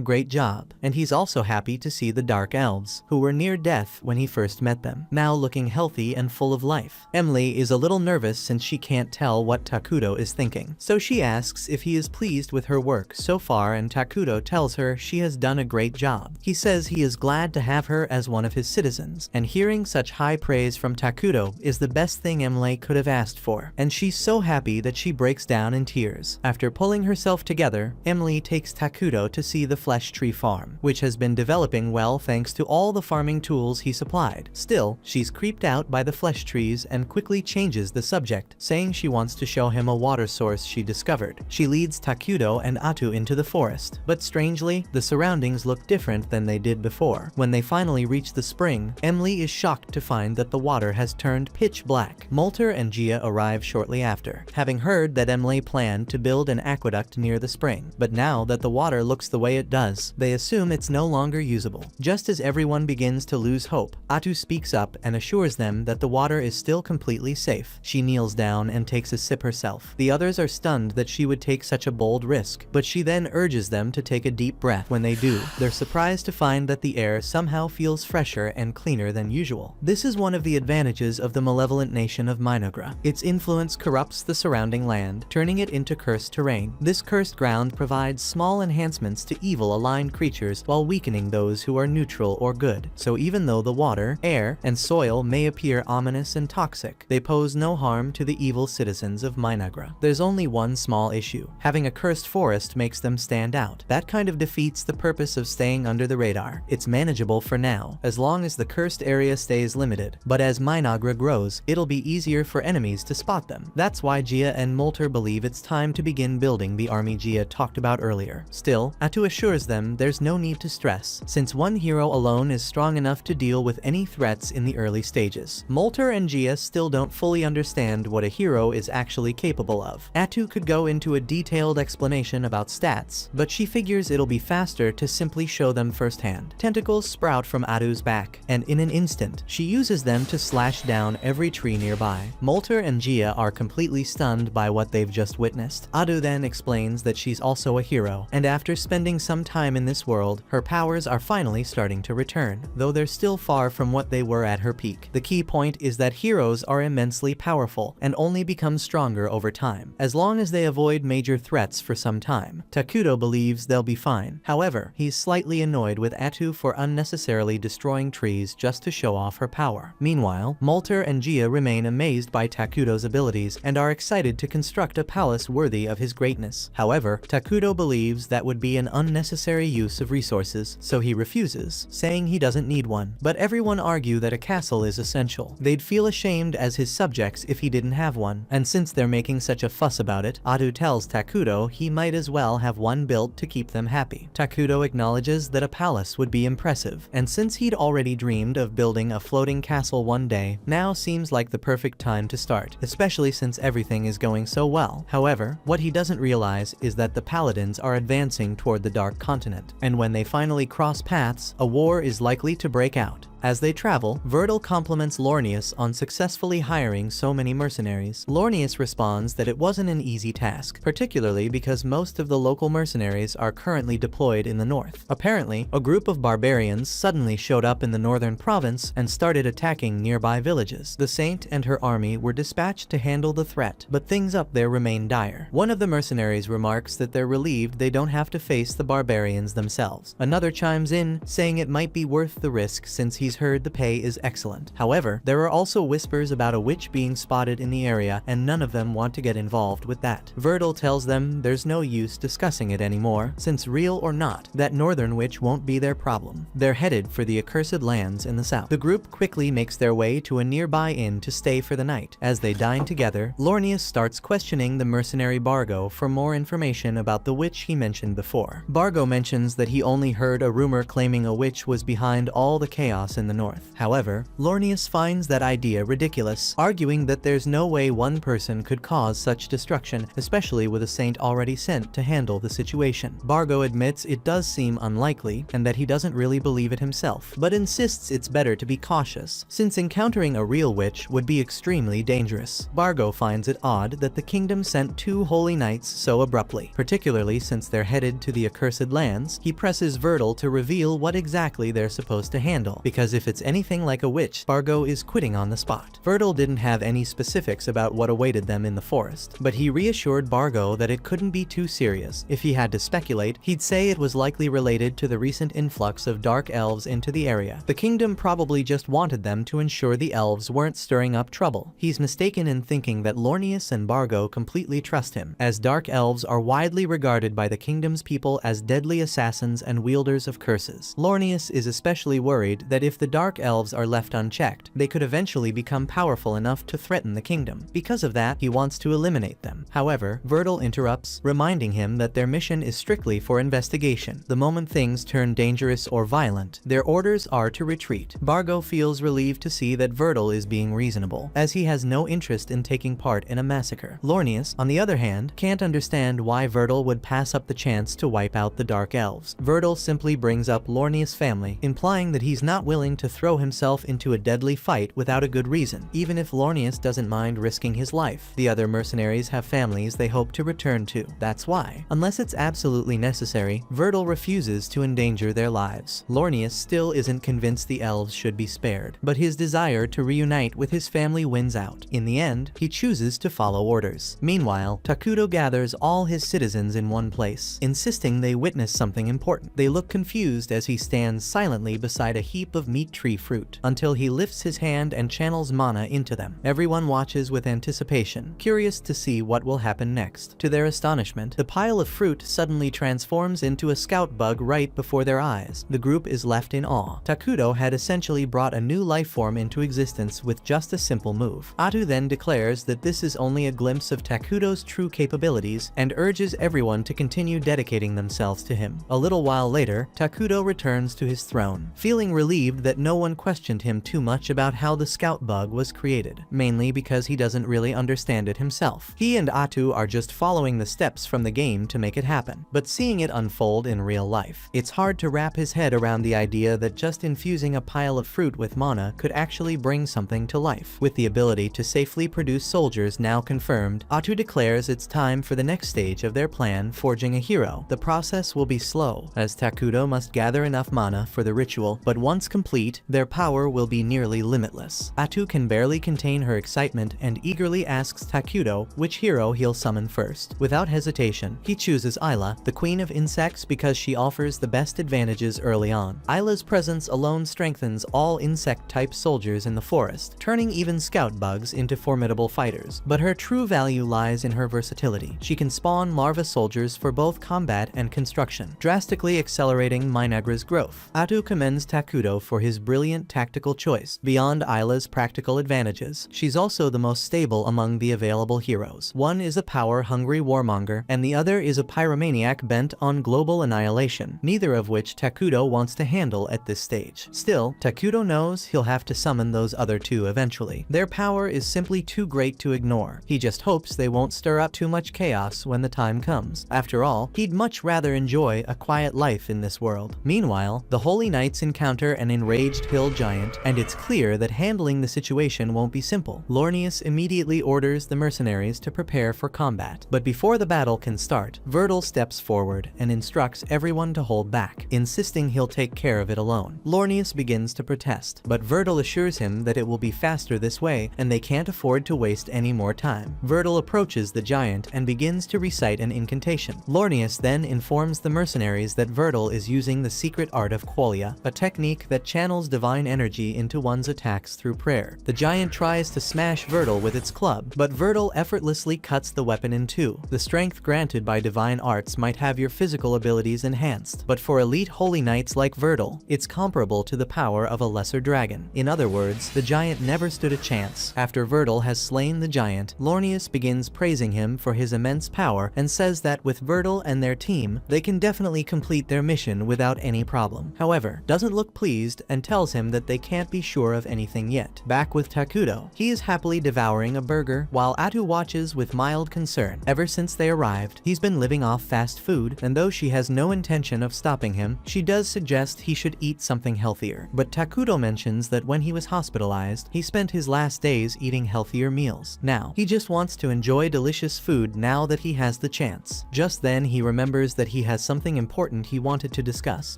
great job, and he's also happy to see the Dark Elves, who were near death when he first met them, now looking healthy and full of life. Emily is a little nervous since she can't tell what Takudo is thinking, so she asks if he is pleased with her work so far, and Takudo tells her she has done a great job. He says he is glad to have her as one of his citizens, and hearing such high praise from Takudo is the best thing Emily could have asked for, and she's so happy that she breaks down in tears. After pulling herself together, Emily takes Takudo to see the Flesh Tree Farm, which has been developing well thanks to all the farming tools he supplied. Still, she's creeped out by the flesh trees and quickly changes the subject, saying she wants to show him a water source she discovered. She leads Takudo and Atu into the forest, but strangely, the surroundings look different than they did before. When they finally reach the spring, Emily is shocked to find that the water has turned pitch black. Molter and Gia arrive shortly after, having heard that Emily planned to build an aqueduct near the spring, but now that the water looks the way it does, they assume it's no longer usable. Just as everyone begins to lose hope, Atu speaks up and assures them that the water is still completely safe. She kneels down and takes a sip herself. The others are stunned that she would take such a bold risk, but she then urges them to take a deep breath. When they do, they're surprised to find that the air somehow feels fresher and cleaner than usual. This is one of the advantages of the malevolent nation of Minagra. Its influence corrupts the surrounding land, turning it into cursed terrain. This cursed ground provides small enhancements to evil-aligned creatures while weakening those who are neutral or good. So even though the water, air, and soil may appear ominous and toxic, they pose no harm to the evil citizens of Minagra. There's only one small issue. Having a cursed forest makes them stand out. That kind of defeats the purpose of staying under the radar. It's manageable for now, as long as the cursed area stays limited, but as Minagra grows, it'll be easier for enemies to spot them. That's why Gia and Molter believe it's time to begin building the army Gia talked about earlier. Still, Atu assures them there's no need to stress, since one hero alone is strong enough to deal with any threats in the early stages. Molter and Gia still don't fully understand what a hero is actually capable of. Atu could go into a detailed explanation about stats, but she figures it'll be faster to simply show them firsthand. Tentacles sprout from Atu's back, and in an instant, she uses them to slash down every tree nearby. Molter and Gia are completely stunned by what they've just witnessed. Atu then explains that she's also a hero, and after spending some time in this world, her powers are finally starting to return, though they're still far from what they were at her peak. The key point is that heroes are immensely powerful and only become stronger over time, as long as they avoid major threats for some time. Takudo believes they'll be fine. However, he's slightly annoyed with Atu for unnecessarily destroying trees just to show off her power. Meanwhile, Molter and Gia remain amazed by Takudo's abilities and are excited to construct a palace worthy of his greatness. However, Takudo believes that would be an unnecessary use of resources, so he refuses, saying he doesn't need one. But everyone argue that a castle is essential. They'd feel ashamed as his subjects if he didn't have one, and since they're making such a fuss about it, Atu tells Takudo he might as well have one built to keep them happy. Takudo acknowledges that a palace would be impressive, and since he'd already dreamed of building a floating castle one day, now seems like the perfect time to start, especially since everything is going so well. However, what he doesn't realize is that the paladins are advancing toward the Dark Continent, and when they finally cross paths, a war is likely to break out. As they travel, Virgil compliments Lornius on successfully hiring so many mercenaries. Lornius responds that it wasn't an easy task, particularly because most of the local mercenaries are currently deployed in the north. Apparently, a group of barbarians suddenly showed up in the northern province and started attacking nearby villages. The Saint and her army were dispatched to handle the threat, but things up there remain dire. One of the mercenaries remarks that they're relieved they don't have to face the barbarians themselves. Another chimes in, saying it might be worth the risk since he's he's heard the pay is excellent. However, there are also whispers about a witch being spotted in the area, and none of them want to get involved with that. Verdal tells them there's no use discussing it anymore, since real or not, that northern witch won't be their problem. They're headed for the accursed lands in the south. The group quickly makes their way to a nearby inn to stay for the night. As they dine together, Lornius starts questioning the mercenary Bargo for more information about the witch he mentioned before. Bargo mentions that he only heard a rumor claiming a witch was behind all the chaos in the north. However, Lornius finds that idea ridiculous, arguing that there's no way one person could cause such destruction, especially with a saint already sent to handle the situation. Bargo admits it does seem unlikely, and that he doesn't really believe it himself, but insists it's better to be cautious, since encountering a real witch would be extremely dangerous. Bargo finds it odd that the kingdom sent 2 holy knights so abruptly, particularly since they're headed to the accursed lands. He presses Verdal to reveal what exactly they're supposed to handle, because if it's anything like a witch, Bargo is quitting on the spot. Verdal didn't have any specifics about what awaited them in the forest, but he reassured Bargo that it couldn't be too serious. If he had to speculate, he'd say it was likely related to the recent influx of dark elves into the area. The kingdom probably just wanted them to ensure the elves weren't stirring up trouble. He's mistaken in thinking that Lornius and Bargo completely trust him, as dark elves are widely regarded by the kingdom's people as deadly assassins and wielders of curses. Lornius is especially worried that if the dark elves are left unchecked, they could eventually become powerful enough to threaten the kingdom. Because of that, he wants to eliminate them. However, Verdal interrupts, reminding him that their mission is strictly for investigation. The moment things turn dangerous or violent, their orders are to retreat. Bargo feels relieved to see that Verdal is being reasonable, as he has no interest in taking part in a massacre. Lornius, on the other hand, can't understand why Verdal would pass up the chance to wipe out the dark elves. Verdal simply brings up Lornius' family, implying that he's not willing to throw himself into a deadly fight without a good reason, even if Lornius doesn't mind risking his life. The other mercenaries have families they hope to return to. That's why, unless it's absolutely necessary, Verdal refuses to endanger their lives. Lornius still isn't convinced the elves should be spared, but his desire to reunite with his family wins out. In the end, he chooses to follow orders. Meanwhile, Takuto gathers all his citizens in one place, insisting they witness something important. They look confused as he stands silently beside a heap of meat tree fruit, until he lifts his hand and channels mana into them. Everyone watches with anticipation, curious to see what will happen next. To their astonishment, the pile of fruit suddenly transforms into a scout bug right before their eyes. The group is left in awe. Takuto had essentially brought a new life form into existence with just a simple move. Atu then declares that this is only a glimpse of Takuto's true capabilities and urges everyone to continue dedicating themselves to him. A little while later, Takuto returns to his throne, feeling relieved that no one questioned him too much about how the scout bug was created, mainly because he doesn't really understand it himself. He and Atu are just following the steps from the game to make it happen, but seeing it unfold in real life, it's hard to wrap his head around the idea that just infusing a pile of fruit with mana could actually bring something to life. With the ability to safely produce soldiers now confirmed, Atu declares it's time for the next stage of their plan, forging a hero. The process will be slow, as Takuto must gather enough mana for the ritual, but once complete, their power will be nearly limitless. Atu can barely contain her excitement and eagerly asks Takuto which hero he'll summon first. Without hesitation, he chooses Isla, the queen of insects, because she offers the best advantages early on. Isla's presence alone strengthens all insect-type soldiers in the forest, turning even scout bugs into formidable fighters. But her true value lies in her versatility. She can spawn larva soldiers for both combat and construction, drastically accelerating Minagra's growth. Atu commends Takuto for his brilliant tactical choice. Beyond Isla's practical advantages, she's also the most stable among the available heroes. One is a power-hungry warmonger, and the other is a pyromaniac bent on global annihilation, neither of which Takuto wants to handle at this stage. Still, Takuto knows he'll have to summon those other two eventually. Their power is simply too great to ignore. He just hopes they won't stir up too much chaos when the time comes. After all, he'd much rather enjoy a quiet life in this world. Meanwhile, the Holy Knights encounter an enraged hill giant, and it's clear that handling the situation won't be simple. Lornius immediately orders the mercenaries to prepare for combat, but before the battle can start, Verdal steps forward and instructs everyone to hold back, insisting he'll take care of it alone. Lornius begins to protest, but Verdal assures him that it will be faster this way, and they can't afford to waste any more time. Verdal approaches the giant and begins to recite an incantation. Lornius then informs the mercenaries that Verdal is using the secret art of Qualia, a technique that channels channels divine energy into one's attacks through prayer. The giant tries to smash Vertil with its club, but Vertil effortlessly cuts the weapon in two. The strength granted by divine arts might have your physical abilities enhanced, but for elite holy knights like Vertil, it's comparable to the power of a lesser dragon. In other words, the giant never stood a chance. After Vertil has slain the giant, Lornius begins praising him for his immense power and says that with Vertil and their team, they can definitely complete their mission without any problem. However, doesn't look pleased and tells him that they can't be sure of anything yet. Back with Takuto, he is happily devouring a burger while Atu watches with mild concern. Ever since they arrived, he's been living off fast food, and though she has no intention of stopping him, she does suggest he should eat something healthier. But Takuto mentions that when he was hospitalized, he spent his last days eating healthier meals. Now, he just wants to enjoy delicious food now that he has the chance. Just then, he remembers that he has something important he wanted to discuss.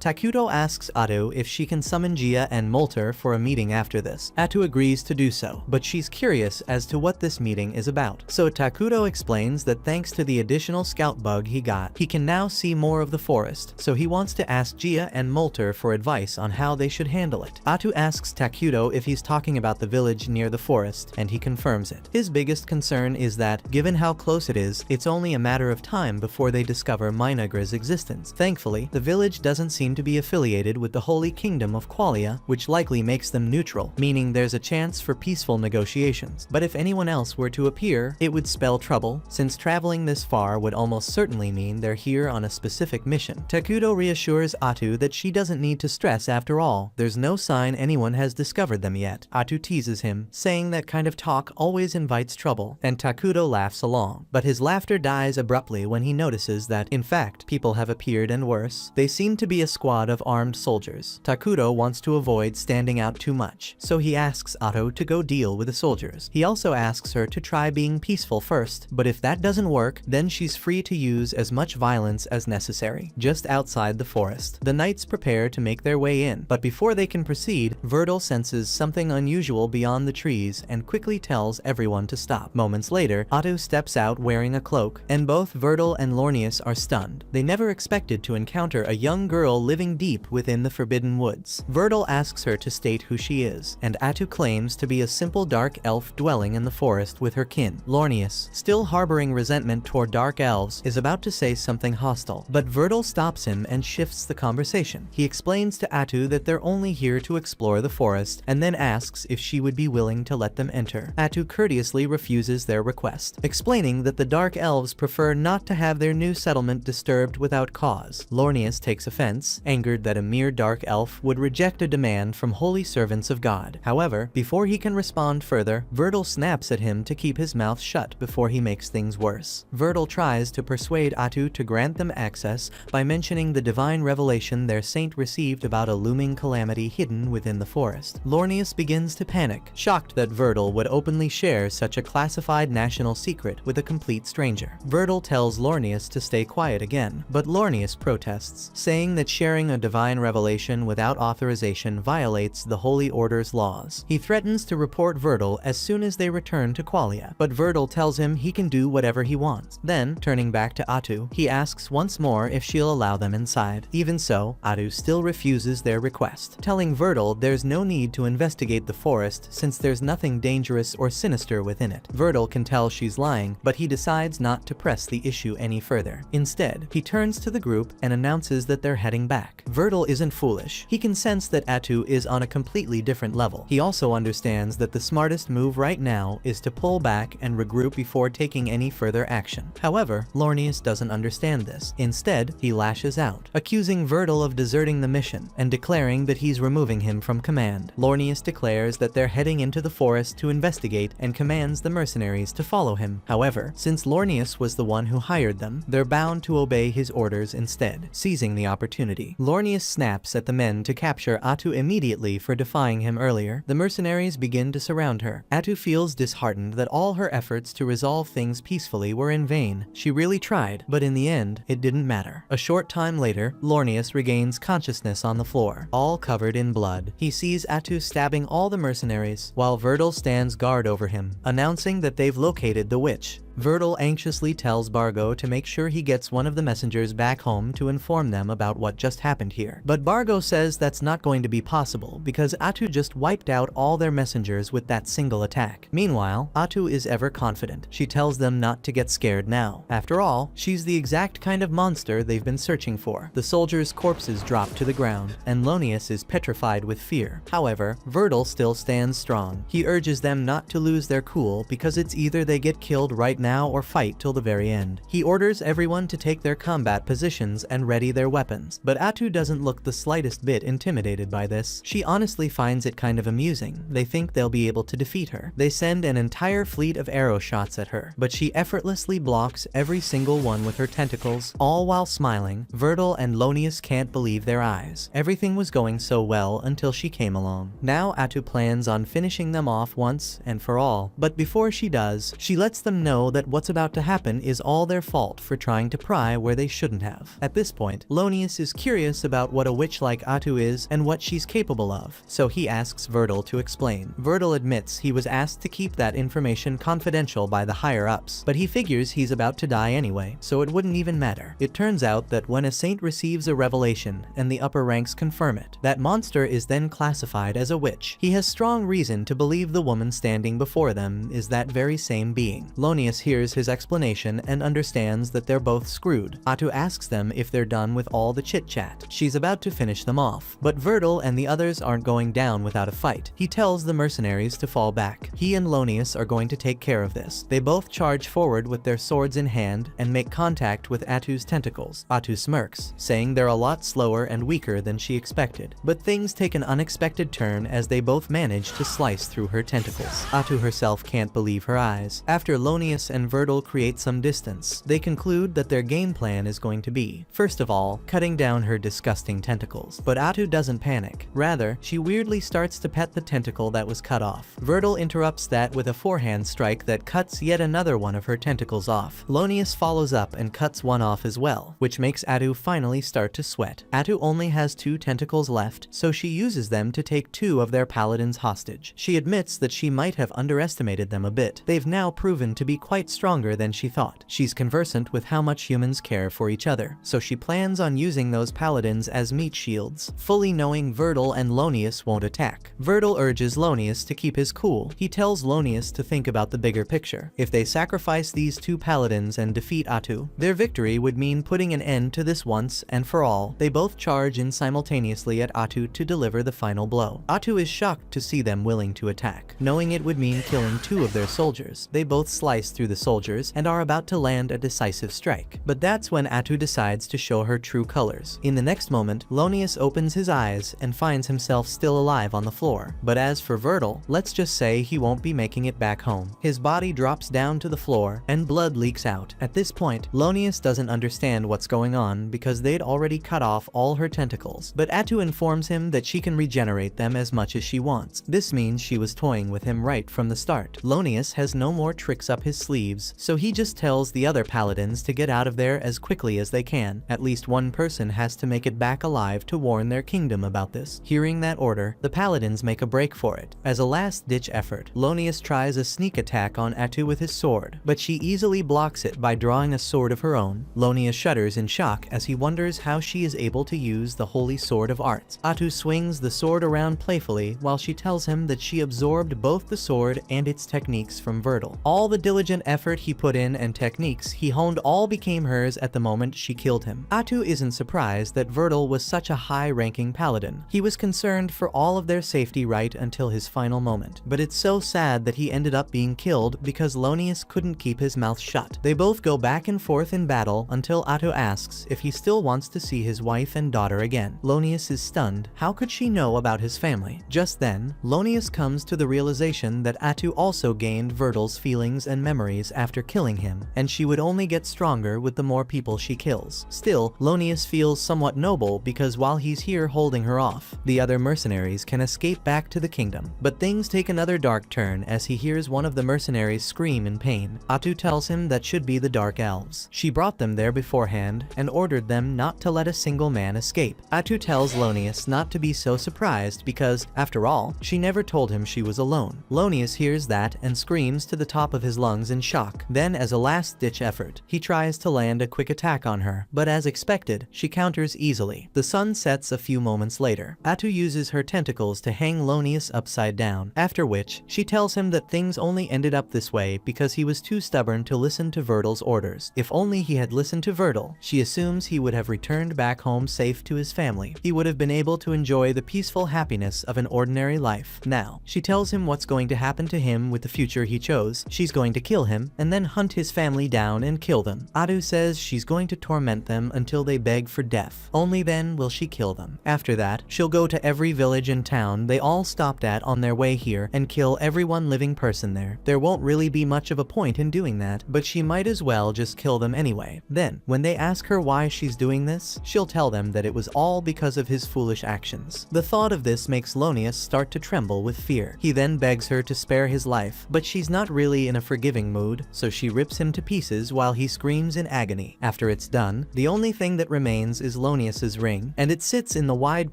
Takuto asks Atu if she can summon Gia and Molter for a meeting after this. Atu agrees to do so, but she's curious as to what this meeting is about. So Takuto explains that thanks to the additional scout bug he got, he can now see more of the forest, so he wants to ask Gia and Molter for advice on how they should handle it. Atu asks Takuto if he's talking about the village near the forest, and he confirms it. His biggest concern is that, given how close it is, it's only a matter of time before they discover Minagra's existence. Thankfully, the village doesn't seem to be affiliated with the Holy Kingdom of Qualia, which likely makes them neutral, meaning there's a chance for peaceful negotiations. But if anyone else were to appear, it would spell trouble, since traveling this far would almost certainly mean they're here on a specific mission. Takuto reassures Atu that she doesn't need to stress after all. There's no sign anyone has discovered them yet. Atu teases him, saying that kind of talk always invites trouble, and Takuto laughs along. But his laughter dies abruptly when he notices that, in fact, people have appeared and worse. They seem to be a squad of armed soldiers. Takuto wants to avoid standing out too much, so he asks Atu to go deal with the soldiers. He also asks her to try being peaceful first, but if that doesn't work, then she's free to use as much violence as necessary. Just outside the forest, the knights prepare to make their way in, but before they can proceed, Vertil senses something unusual beyond the trees and quickly tells everyone to stop. Moments later, Atu steps out wearing a cloak, and both Vertil and Lornius are stunned. They never expected to encounter a young girl living deep within the Forbidden Woods. Vertil asks her to state who she is, and Atu claims to be a simple dark elf dwelling in the forest with her kin. Lornius, still harboring resentment toward dark elves, is about to say something hostile, but Vertil stops him and shifts the conversation. He explains to Atu that they're only here to explore the forest, and then asks if she would be willing to let them enter. Atu courteously refuses their request, explaining that the dark elves prefer not to have their new settlement disturbed without cause. Lornius takes offense, angered that a mere dark elf would reject a demand from holy servants of God. However, before he can respond further, Vertil snaps at him to keep his mouth shut before he makes things worse. Vertil tries to persuade Atu to grant them access by mentioning the divine revelation their saint received about a looming calamity hidden within the forest. Lornius begins to panic, shocked that Vertil would openly share such a classified national secret with a complete stranger. Vertil tells Lornius to stay quiet again, but Lornius protests, saying that sharing a divine revelation without authorization violates the Holy Order's laws. He threatens to report Vertil as soon as they return to Qualia, but Vertil tells him he can do whatever he wants. Then, turning back to Atu, he asks once more if she'll allow them inside. Even so, Atu still refuses their request, telling Vertil there's no need to investigate the forest since there's nothing dangerous or sinister within it. Vertil can tell she's lying, but he decides not to press the issue any further. Instead, he turns to the group and announces that they're heading back. Vertil isn't foolish. He can sense that Atu is on a completely different level. He also understands that the smartest move right now is to pull back and regroup before taking any further action. However, Lornius doesn't understand this. Instead, he lashes out, accusing Vertil of deserting the mission and declaring that he's removing him from command. Lornius declares that they're heading into the forest to investigate and commands the mercenaries to follow him. However, since Lornius was the one who hired them, they're bound to obey his orders instead. Seizing the opportunity, Lornius snaps at the men to capture Atu immediately for defying him earlier. The mercenaries begin to surround her. Atu feels disheartened that all her efforts to resolve things peacefully were in vain. She really tried, but in the end, it didn't matter. A short time later, Lornius regains consciousness on the floor, all covered in blood. He sees Atu stabbing all the mercenaries, while Vertil stands guard over him, announcing that they've located the witch. Verdal anxiously tells Bargo to make sure he gets one of the messengers back home to inform them about what just happened here. But Bargo says that's not going to be possible because Atu just wiped out all their messengers with that single attack. Meanwhile, Atu is ever confident. She tells them not to get scared now. After all, she's the exact kind of monster they've been searching for. The soldiers' corpses drop to the ground, and Lonius is petrified with fear. However, Verdal still stands strong. He urges them not to lose their cool because it's either they get killed right now or fight till the very end. He orders everyone to take their combat positions and ready their weapons, but Atu doesn't look the slightest bit intimidated by this. She honestly finds it kind of amusing. They think they'll be able to defeat her. They send an entire fleet of arrow shots at her, but she effortlessly blocks every single one with her tentacles, all while smiling. Verdal and Lonius can't believe their eyes. Everything was going so well until she came along. Now Atu plans on finishing them off once and for all, but before she does, she lets them know that what's about to happen is all their fault for trying to pry where they shouldn't have. At this point, Lonius is curious about what a witch like Atu is and what she's capable of, so he asks Verdal to explain. Verdal admits he was asked to keep that information confidential by the higher-ups, but he figures he's about to die anyway, so it wouldn't even matter. It turns out that when a saint receives a revelation and the upper ranks confirm it, that monster is then classified as a witch. He has strong reason to believe the woman standing before them is that very same being. Lonius hears his explanation and understands that they're both screwed. Atu asks them if they're done with all the chit-chat. She's about to finish them off, but Verdal and the others aren't going down without a fight. He tells the mercenaries to fall back. He and Lonius are going to take care of this. They both charge forward with their swords in hand and make contact with Atu's tentacles. Atu smirks, saying they're a lot slower and weaker than she expected. But things take an unexpected turn as they both manage to slice through her tentacles. Atu herself can't believe her eyes. After Lonius and Verdal create some distance, they conclude that their game plan is going to be, first of all, cutting down her disgusting tentacles. But Atu doesn't panic. Rather, she weirdly starts to pet the tentacle that was cut off. Verdal interrupts that with a forehand strike that cuts yet another one of her tentacles off. Lonius follows up and cuts one off as well, which makes Atu finally start to sweat. Atu only has 2 tentacles left, so she uses them to take 2 of their paladins hostage. She admits that she might have underestimated them a bit. They've now proven to be quite stronger than she thought. She's conversant with how much humans care for each other, so she plans on using those paladins as meat shields, fully knowing Verdal and Lonius won't attack. Verdal urges Lonius to keep his cool. He tells Lonius to think about the bigger picture. If they sacrifice these 2 paladins and defeat Atu, their victory would mean putting an end to this once and for all. They both charge in simultaneously at Atu to deliver the final blow. Atu is shocked to see them willing to attack. Knowing it would mean killing 2 of their soldiers, they both slice through the soldiers and are about to land a decisive strike. But that's when Atu decides to show her true colors. In the next moment, Lonius opens his eyes and finds himself still alive on the floor. But as for Verdal, let's just say he won't be making it back home. His body drops down to the floor and blood leaks out. At this point, Lonius doesn't understand what's going on because they'd already cut off all her tentacles, but Atu informs him that she can regenerate them as much as she wants. This means she was toying with him right from the start. Lonius has no more tricks up his sleeves, so he just tells the other paladins to get out of there as quickly as they can. At least one person has to make it back alive to warn their kingdom about this. Hearing that order, the paladins make a break for it. As a last-ditch effort, Lonius tries a sneak attack on Atu with his sword, but she easily blocks it by drawing a sword of her own. Lonius shudders in shock as he wonders how she is able to use the holy sword of arts. Atu swings the sword around playfully while she tells him that she absorbed both the sword and its techniques from Verdal. All the diligent effort he put in and techniques he honed all became hers at the moment she killed him. Atu isn't surprised that Verdal was such a high-ranking paladin. He was concerned for all of their safety right until his final moment. But it's so sad that he ended up being killed because Lonius couldn't keep his mouth shut. They both go back and forth in battle until Atu asks if he still wants to see his wife and daughter again. Lonius is stunned. How could she know about his family? Just then, Lonius comes to the realization that Atu also gained Verdal's feelings and memories after killing him, and she would only get stronger with the more people she kills. Still, Lonius feels somewhat noble because while he's here holding her off, the other mercenaries can escape back to the kingdom. But things take another dark turn as he hears one of the mercenaries scream in pain. Atu tells him that should be the Dark Elves. She brought them there beforehand and ordered them not to let a single man escape. Atu tells Lonius not to be so surprised because, after all, she never told him she was alone. Lonius hears that and screams to the top of his lungs in shock. Then as a last-ditch effort, he tries to land a quick attack on her, but as expected, she counters easily. The sun sets a few moments later. Atu uses her tentacles to hang Lonius upside down, after which, she tells him that things only ended up this way because he was too stubborn to listen to Vertil's orders. If only he had listened to Vertil, she assumes he would have returned back home safe to his family. He would have been able to enjoy the peaceful happiness of an ordinary life. Now, she tells him what's going to happen to him with the future he chose. She's going to kill him, and then hunt his family down and kill them. Atu says she's going to torment them until they beg for death. Only then will she kill them. After that, she'll go to every village and town they all stopped at on their way here and kill everyone living person there. There won't really be much of a point in doing that, but she might as well just kill them anyway. Then, when they ask her why she's doing this, she'll tell them that it was all because of his foolish actions. The thought of this makes Lonius start to tremble with fear. He then begs her to spare his life, but she's not really in a forgiving mood, so she rips him to pieces while he screams in agony. After it's done, the only thing that remains is Lonius's ring, and it sits in the wide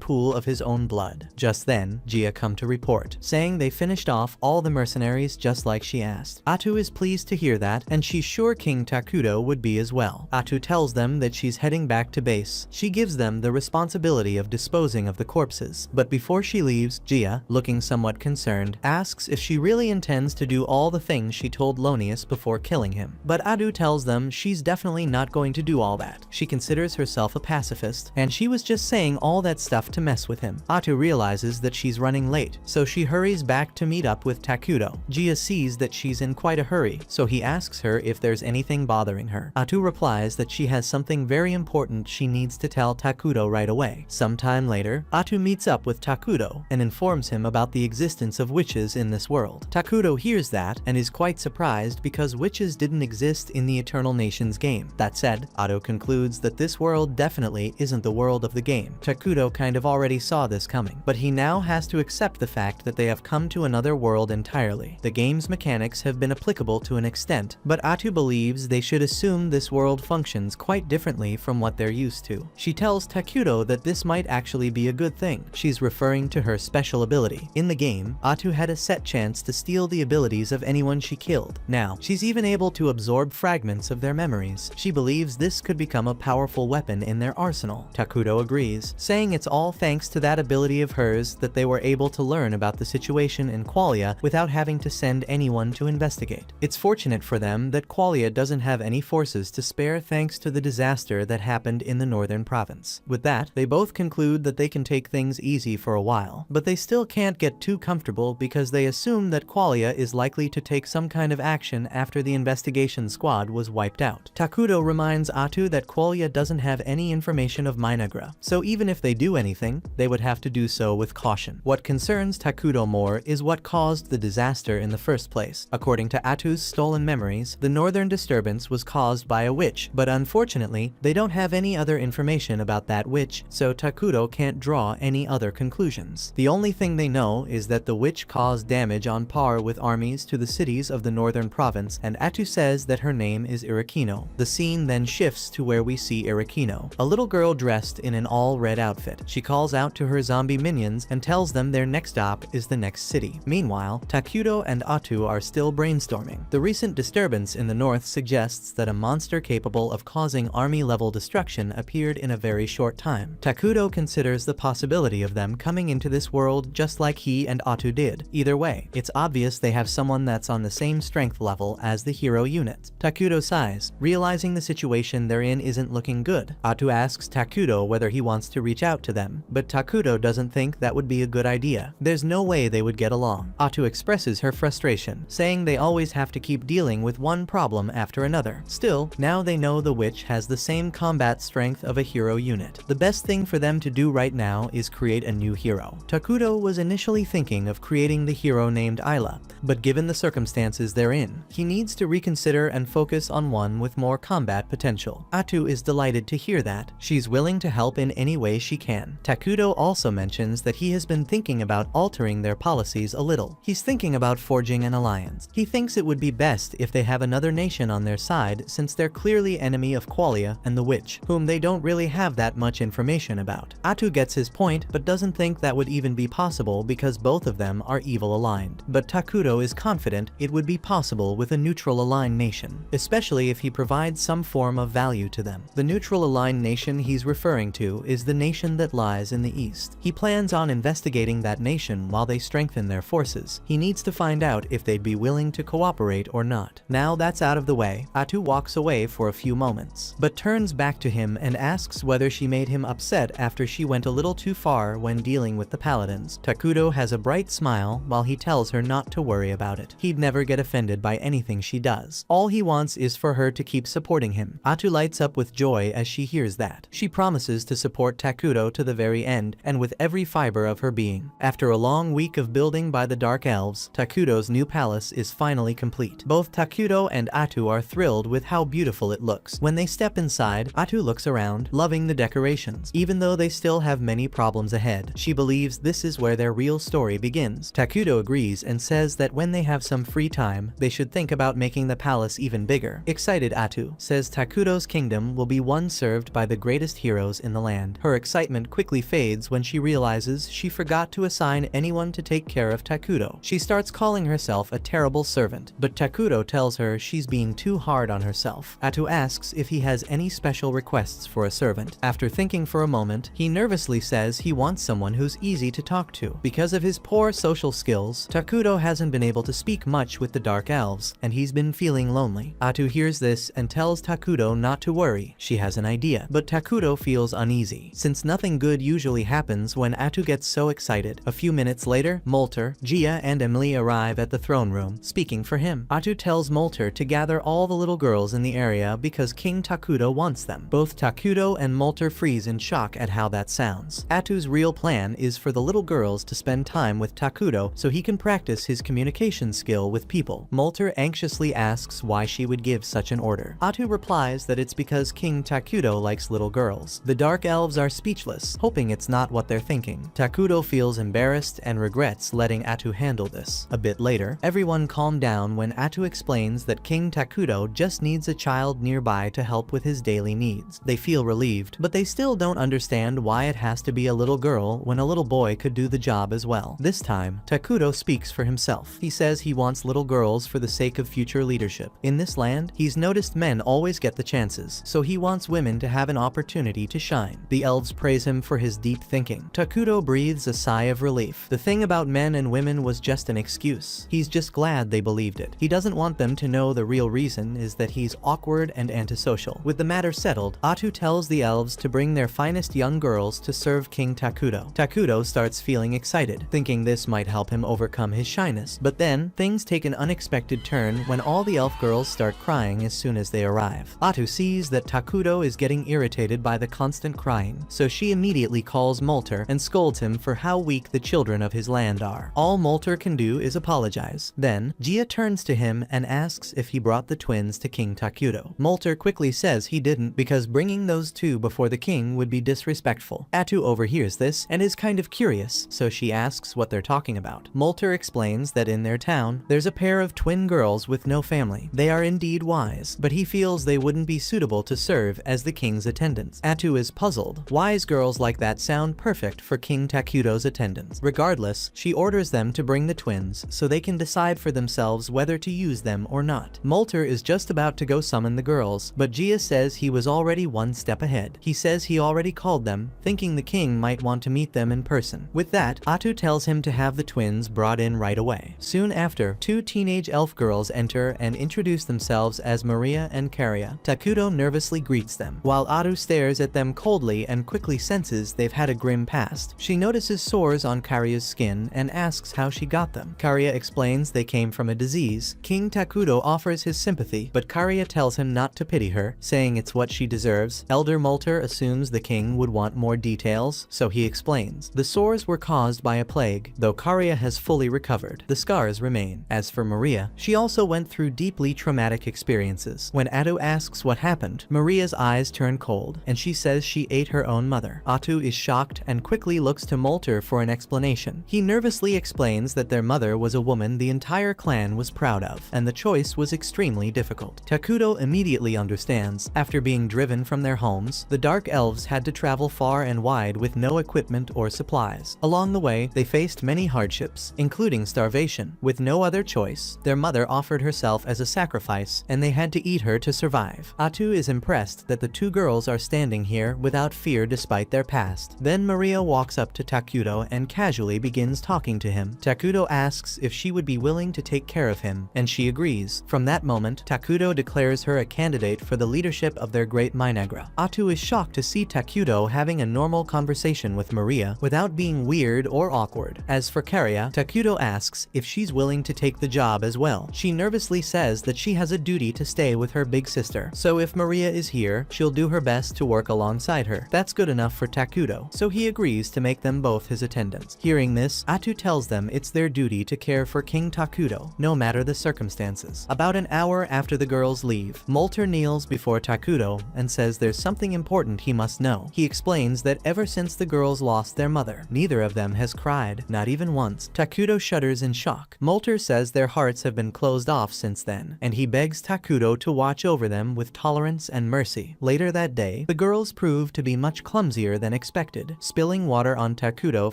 pool of his own blood. Just then, Gia come to report, saying they finished off all the mercenaries just like she asked. Atu is pleased to hear that, and she's sure King Takuto would be as well. Atu tells them that she's heading back to base. She gives them the responsibility of disposing of the corpses. But before she leaves, Gia, looking somewhat concerned, asks if she really intends to do all the things she told Lonius before killing him. But Atu tells them she's definitely not going to do all that. She considers herself a pacifist, and she was just saying all that stuff to mess with him. Atu realizes that she's running late, so she hurries back to meet up with Takuto. Gia sees that she's in quite a hurry, so he asks her if there's anything bothering her. Atu replies that she has something very important she needs to tell Takuto right away. Sometime later, Atu meets up with Takuto and informs him about the existence of witches in this world. Takuto hears that and is quite surprised because witches didn't exist in the Eternal Nations game. That said, Atu concludes that this world definitely isn't the world of the game. Takuto kind of already saw this coming, but he now has to accept the fact that they have come to another world entirely. The game's mechanics have been applicable to an extent, but Atu believes they should assume this world functions quite differently from what they're used to. She tells Takuto that this might actually be a good thing. She's referring to her special ability. In the game, Atu had a set chance to steal the abilities of anyone she killed. Now, she's even able to absorb fragments of their memories. She believes this could become a powerful weapon in their arsenal. Takuto agrees, saying it's all thanks to that ability of hers that they were able to learn about the situation in Qualia without having to send anyone to investigate. It's fortunate for them that Qualia doesn't have any forces to spare thanks to the disaster that happened in the northern province. With that, they both conclude that they can take things easy for a while, but they still can't get too comfortable because they assume that Qualia is likely to take some kind of action after the investigation squad was wiped out. Takuto reminds Atu that Qualia doesn't have any information of Minagra, so even if they do anything, they would have to do so with caution. What concerns Takuto more is what caused the disaster in the first place. According to Atu's stolen memories, the northern disturbance was caused by a witch, but unfortunately, they don't have any other information about that witch, so Takuto can't draw any other conclusions. The only thing they know is that the witch caused damage on par with armies to the cities of the northern province, and Atu says that her name is Irakino. The scene then shifts to where we see Irakino, a little girl dressed in an all-red outfit. She calls out to her zombie minions and tells them their next stop is the next city. Meanwhile, Takuto and Atu are still brainstorming. The recent disturbance in the north suggests that a monster capable of causing army-level destruction appeared in a very short time. Takuto considers the possibility of them coming into this world just like he and Atu did. Either way, it's obvious they have someone that's on the same strength level as the hero unit. Takuto sighs, realizing the situation they're in isn't looking good. Atu asks Takuto whether he wants to reach out to them, but Takuto doesn't think that would be a good idea. There's no way they would get along. Atu expresses her frustration, saying they always have to keep dealing with one problem after another. Still, now they know the witch has the same combat strength of a hero unit. The best thing for them to do right now is create a new hero. Takuto was initially thinking of creating the hero named Ayla, but given the circumstances they're in, he needs to reconsider and focus on one with more combat potential. Atu is delighted to hear that. She's willing to help in any way she can. Takuto also mentions that he has been thinking about altering their policies a little. He's thinking about forging an alliance. He thinks it would be best if they have another nation on their side since they're clearly enemy of Qualia and the witch, whom they don't really have that much information about. Atu gets his point but doesn't think that would even be possible because both of them are evil aligned. But Takuto is confident it would be possible with a neutral-aligned nation, especially if he provides some form of value to them. The neutral-aligned nation he's referring to is the nation that lies in the east. He plans on investigating that nation while they strengthen their forces. He needs to find out if they'd be willing to cooperate or not. Now that's out of the way, Atu walks away for a few moments, but turns back to him and asks whether she made him upset after she went a little too far when dealing with the paladins. Takudo has a bright smile while he tells her not to worry about it. He'd never get offended by anything she does. All he wants is for her to keep supporting him. Atu lights up with joy as she hears that. She promises to support Takudo to the very end and with every fiber of her being. After a long week of building by the Dark Elves, Takudo's new palace is finally complete. Both Takudo and Atu are thrilled with how beautiful it looks. When they step inside, Atu looks around, loving the decorations. Even though they still have many problems ahead, she believes this is where their real story begins. Takudo agrees and says that when they have some free time, they should think about making the palace even bigger. Excited Atu says Takudo's kingdom will be one served by the greatest heroes in the land. Her excitement quickly fades when she realizes she forgot to assign anyone to take care of Takudo. She starts calling herself a terrible servant, but Takudo tells her she's being too hard on herself. Atu asks if he has any special requests for a servant. After thinking for a moment, he nervously says he wants someone who's easy to talk to. Because of his poor social skills, Takudo hasn't been able to speak much with the Dark Elves, and he's been feeling lonely. Atu hears this and tells Takudo not to worry. She has an idea, but Takudo feels uneasy, since nothing good usually happens when Atu gets so excited. A few minutes later, Molter, Gia, and Emily arrive at the throne room, speaking for him. Atu tells Molter to gather all the little girls in the area because King Takudo wants them. Both Takudo and Molter freeze in shock at how that sounds. Atu's real plan is for the little girls to spend time with Takudo so he can practice his communication skill with people. Molter anxiously asks why she would give such an order. Atu replies that it's because King Takudo likes little girls. The Dark Elves are speechless, hoping it's not what they're thinking. Takudo feels embarrassed and regrets letting Atu handle this. A bit later, everyone calmed down when Atu explains that King Takudo just needs a child nearby to help with his daily needs. They feel relieved, but they still don't understand why it has to be a little girl when a little boy could do the job as well. This time, Takudo speaks for himself. He says he wants little girls for the sake of future leadership. In this land, he's noticed men always get the chances, so he wants women to have an opportunity to shine. The elves praise him for his deep thinking. Takudo breathes a sigh of relief. The thing about men and women was just an excuse. He's just glad they believed it. He doesn't want them to know the real reason is that he's awkward and antisocial. With the matter settled, Atu tells the elves to bring their finest young girls to serve King Takudo. Takudo starts feeling excited, thinking this might help him overcome his shyness. But then, things take an unexpected turn when all the elf girls start crying as soon as they arrive. Atu sees that Takudo is getting irritated by the constant crying, so she immediately calls Molter and scolds him for how weak the children of his land are. All Molter can do is apologize. Then, Gia turns to him and asks if he brought the twins to King Takudo. Molter quickly says he didn't because bringing those two before the king would be disrespectful. Atu overhears this and is kind of curious, so she asks what they're talking about. Molter explains that in their town, there's a pair of twin girls with no family. They are indeed wise, but he feels they wouldn't be suitable to serve as the king's attendants. Atu is puzzled. Wise girls like that sound perfect for King Takudo's attendants. Regardless, she orders them to bring the twins so they can decide for themselves whether to use them or not. Molter is just about to go summon the girls, but Gia says he was already one step ahead. He says he already called them, thinking the king might want to meet them in person. With that, Atu tells him to have the twins brought in right away. Soon after, two teenage elf girls enter and introduce themselves as Maria and Karia. Takudo nervously greets them, while Atu stares at them coldly and quickly senses they've had a grim past. She notices sores on Karia's skin and asks how she got them. Karia explains they came from a disease. King Takudo offers his sympathy, but Karia tells him not to pity her, saying it's what she deserves. Elder Molter assumes the king would want more details, so he explains. The sores were caused by a plague, though Karia has fully recovered. The scars remain. As for Maria, she also went through deeply traumatic experiences. When Atu asks what happened, Maria's eyes turn cold, and she says she ate her own mother. Atu is shocked and quickly looks to Molter for an explanation. He nervously explains that their mother was a woman the entire clan was proud of, and the choice was extremely difficult. Takudo immediately understands. After being driven from their homes, the Dark Elves had to travel far and wide with no equipment or supplies. Along the way, they faced many hardships, including starvation. With no other choice, their mother offered herself as a sacrifice, and they had to eat her to survive. Atu is impressed that the two girls are standing here without fear despite their past. Then Maria walks up to Takuto and casually begins talking to him. Takuto asks if she would be willing to take care of him, and she agrees. From that moment, Takuto declares her a candidate for the leadership of their great Minagra. Atu is shocked to see Takuto having a normal conversation with Maria without being weird or awkward. As for Karia, Takuto asks if she's willing to take the job as well. She nervously says that she has a duty to stay with her big sister, so if Maria is here, she'll do her best to work alongside her. That's good enough for Takuto, so he agrees to make them both his attendants. Hearing this, Atu tells them it's their duty to care for King Takuto, no matter the circumstances. About an hour after the girls leave, Molter kneels before Takuto and says there's something important he must know. He explains that ever since the girls lost their mother, neither of them has cried, not even once. Takuto shudders in shock. Molter says their hearts have been closed off since then, and he begs Takuto to watch over them with tolerance and mercy. Later that day, the girls prove to be much clumsier than expected, spilling water on Takuto